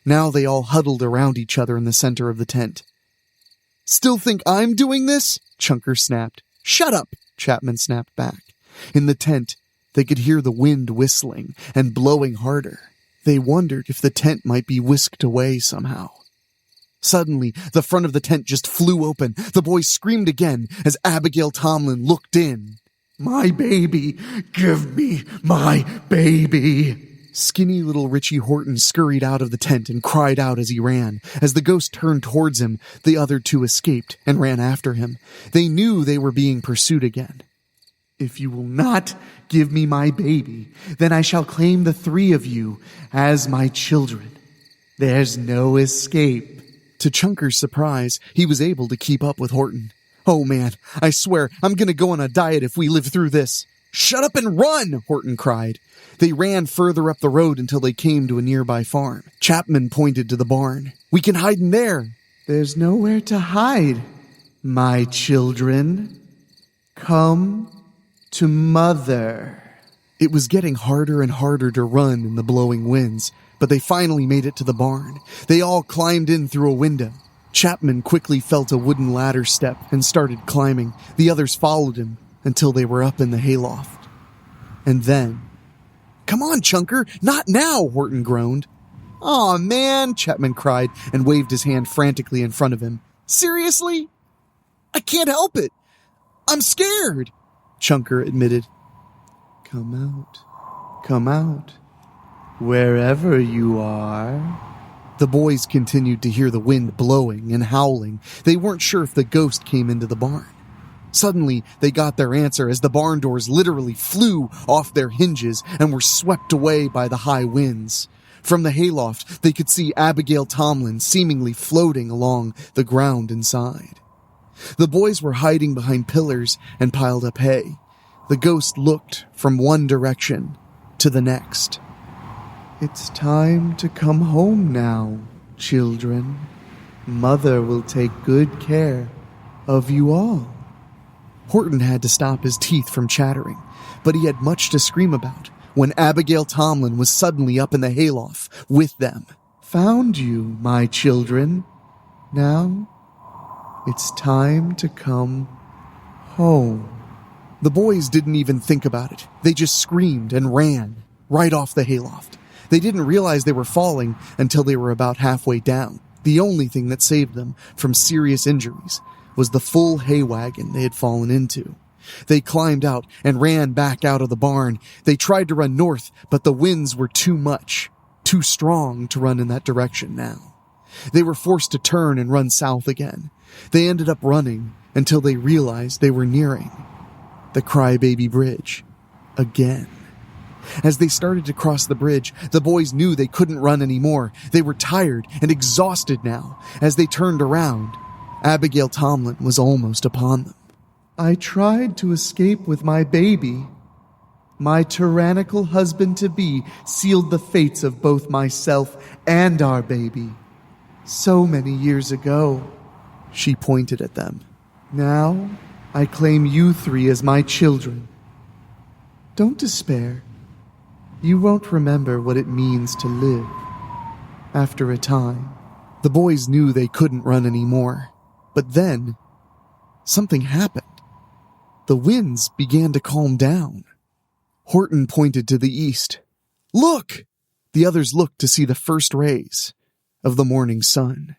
Now they all huddled around each other in the center of the tent. Still think I'm doing this? Chunker snapped. Shut up, Chapman snapped back. In the tent, they could hear the wind whistling and blowing harder. They wondered if the tent might be whisked away somehow. Suddenly, the front of the tent just flew open. The boys screamed again as Abigail Tomlin looked in. My baby! Give me my baby! Skinny little Richie Horton scurried out of the tent and cried out as he ran. As the ghost turned towards him, the other two escaped and ran after him. They knew they were being pursued again. If you will not give me my baby, then I shall claim the three of you as my children. There's no escape. To Chunker's surprise, he was able to keep up with Horton. Oh man, I swear, I'm gonna go on a diet if we live through this. Shut up and run, Horton cried. They ran further up the road until they came to a nearby farm. Chapman pointed to the barn. We can hide in there. There's nowhere to hide, my children. Come to Mother. It was getting harder and harder to run in the blowing winds, but they finally made it to the barn. They all climbed in through a window. Chapman quickly felt a wooden ladder step and started climbing. The others followed him until they were up in the hayloft. And then, Come on, Chunker, not now, Horton groaned. Aw, man, Chapman cried and waved his hand frantically in front of him. Seriously? I can't help it. I'm scared, Chunker admitted. Come out, wherever you are. The boys continued to hear the wind blowing and howling. They weren't sure if the ghost came into the barn. Suddenly, they got their answer as the barn doors literally flew off their hinges and were swept away by the high winds. From the hayloft, they could see Abigail Tomlin seemingly floating along the ground inside. The boys were hiding behind pillars and piled up hay. The ghost looked from one direction to the next. "It's time to come home now, children. Mother will take good care of you all." Horton had to stop his teeth from chattering, but he had much to scream about when Abigail Tomlin was suddenly up in the hayloft with them. "Found you, my children. Now, it's time to come home." The boys didn't even think about it. They just screamed and ran right off the hayloft. They didn't realize they were falling until they were about halfway down. The only thing that saved them from serious injuries was the full hay wagon they had fallen into. They climbed out and ran back out of the barn. They tried to run north, but the winds were too much, too strong to run in that direction now. They were forced to turn and run south again. They ended up running until they realized they were nearing the Crybaby Bridge again. As they started to cross the bridge, the boys knew they couldn't run anymore. They were tired and exhausted now. As they turned around, Abigail Tomlin was almost upon them. "I tried to escape with my baby. My tyrannical husband-to-be sealed the fates of both myself and our baby. So many years ago." She pointed at them. "Now, I claim you three as my children. Don't despair. You won't remember what it means to live. After a time." The boys knew they couldn't run anymore. But then, something happened. The winds began to calm down. Horton pointed to the east. "Look!" The others looked to see the first rays of the morning sun.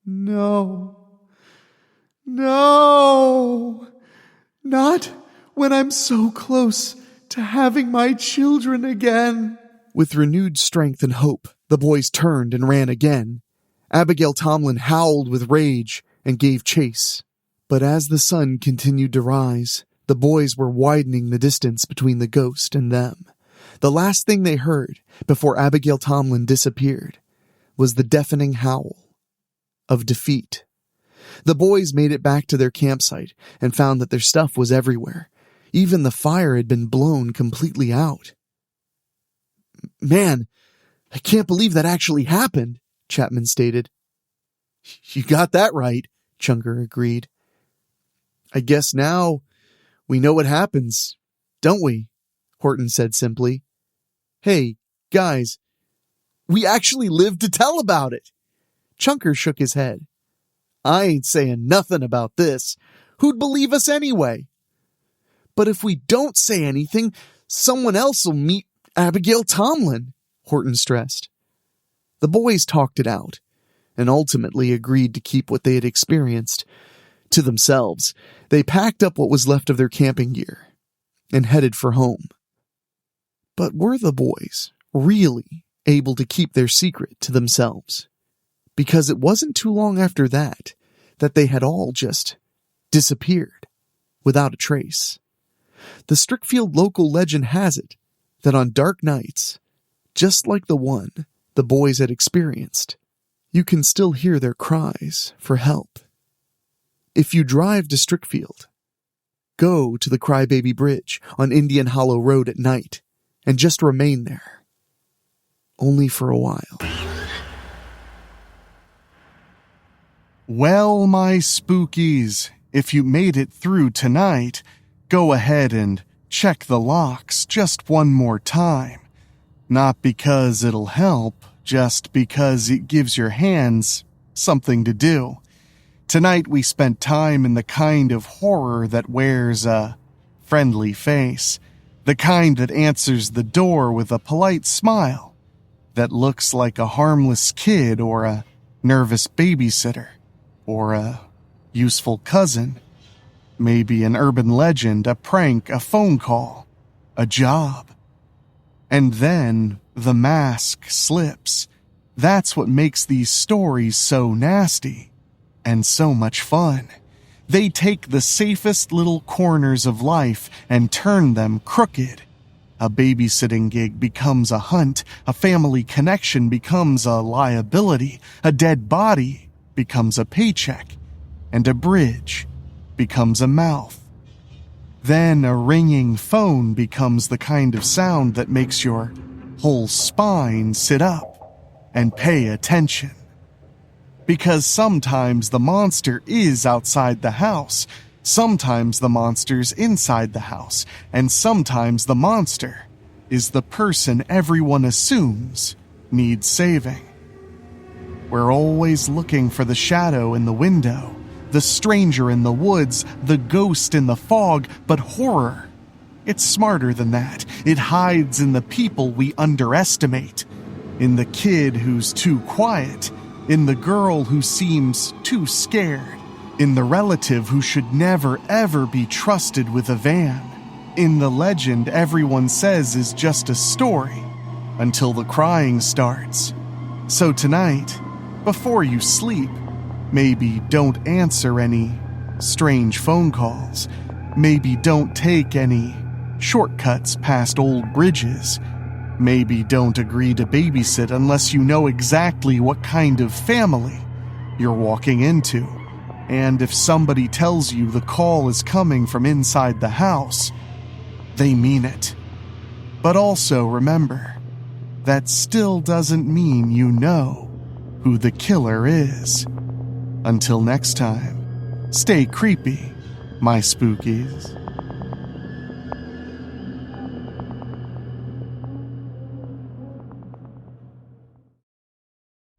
"No. No! Not when I'm so close to having my children again." With renewed strength and hope, the boys turned and ran again. Abigail Tomlin howled with rage and gave chase. But as the sun continued to rise, the boys were widening the distance between the ghost and them. The last thing they heard before Abigail Tomlin disappeared was the deafening howl of defeat. The boys made it back to their campsite and found that their stuff was everywhere. Even the fire had been blown completely out. "Man, I can't believe that actually happened," Chapman stated. "You got that right," Chunker agreed. "I guess now we know what happens, don't we?" Horton said simply. "Hey, guys, we actually lived to tell about it." Chunker shook his head. "I ain't saying nothing about this. Who'd believe us anyway?" "But if we don't say anything, someone else will meet Abigail Tomlin," Horton stressed. The boys talked it out and ultimately agreed to keep what they had experienced to themselves. They packed up what was left of their camping gear and headed for home. But were the boys really able to keep their secret to themselves? Because it wasn't too long after that they had all just disappeared without a trace. The Strickfield local legend has it that on dark nights, just like the one the boys had experienced, you can still hear their cries for help. If you drive to Strickfield, go to the Crybaby Bridge on Indian Hollow Road at night and just remain there. Only for a while. Well, my spookies, if you made it through tonight, go ahead and check the locks just one more time. Not because it'll help, just because it gives your hands something to do. Tonight we spent time in the kind of horror that wears a friendly face, the kind that answers the door with a polite smile, that looks like a harmless kid or a nervous babysitter, or a useful cousin, maybe an urban legend, a prank, a phone call, a job. And then the mask slips. That's what makes these stories so nasty and so much fun. They take the safest little corners of life and turn them crooked. A babysitting gig becomes a hunt, a family connection becomes a liability, a dead body becomes a paycheck, and a bridge becomes a mouth. Then a ringing phone becomes the kind of sound that makes your whole spine sit up and pay attention. Because sometimes the monster is outside the house, sometimes the monster's inside the house, and sometimes the monster is the person everyone assumes needs saving. We're always looking for the shadow in the window, the stranger in the woods, the ghost in the fog, but horror, it's smarter than that. It hides in the people we underestimate, in the kid who's too quiet, in the girl who seems too scared, in the relative who should never ever be trusted with a van, in the legend everyone says is just a story, until the crying starts. So tonight, before you sleep, maybe don't answer any strange phone calls. Maybe don't take any shortcuts past old bridges. Maybe don't agree to babysit unless you know exactly what kind of family you're walking into. And if somebody tells you the call is coming from inside the house, they mean it. But also remember, that still doesn't mean you know who the killer is. Until next time, stay creepy, my spookies.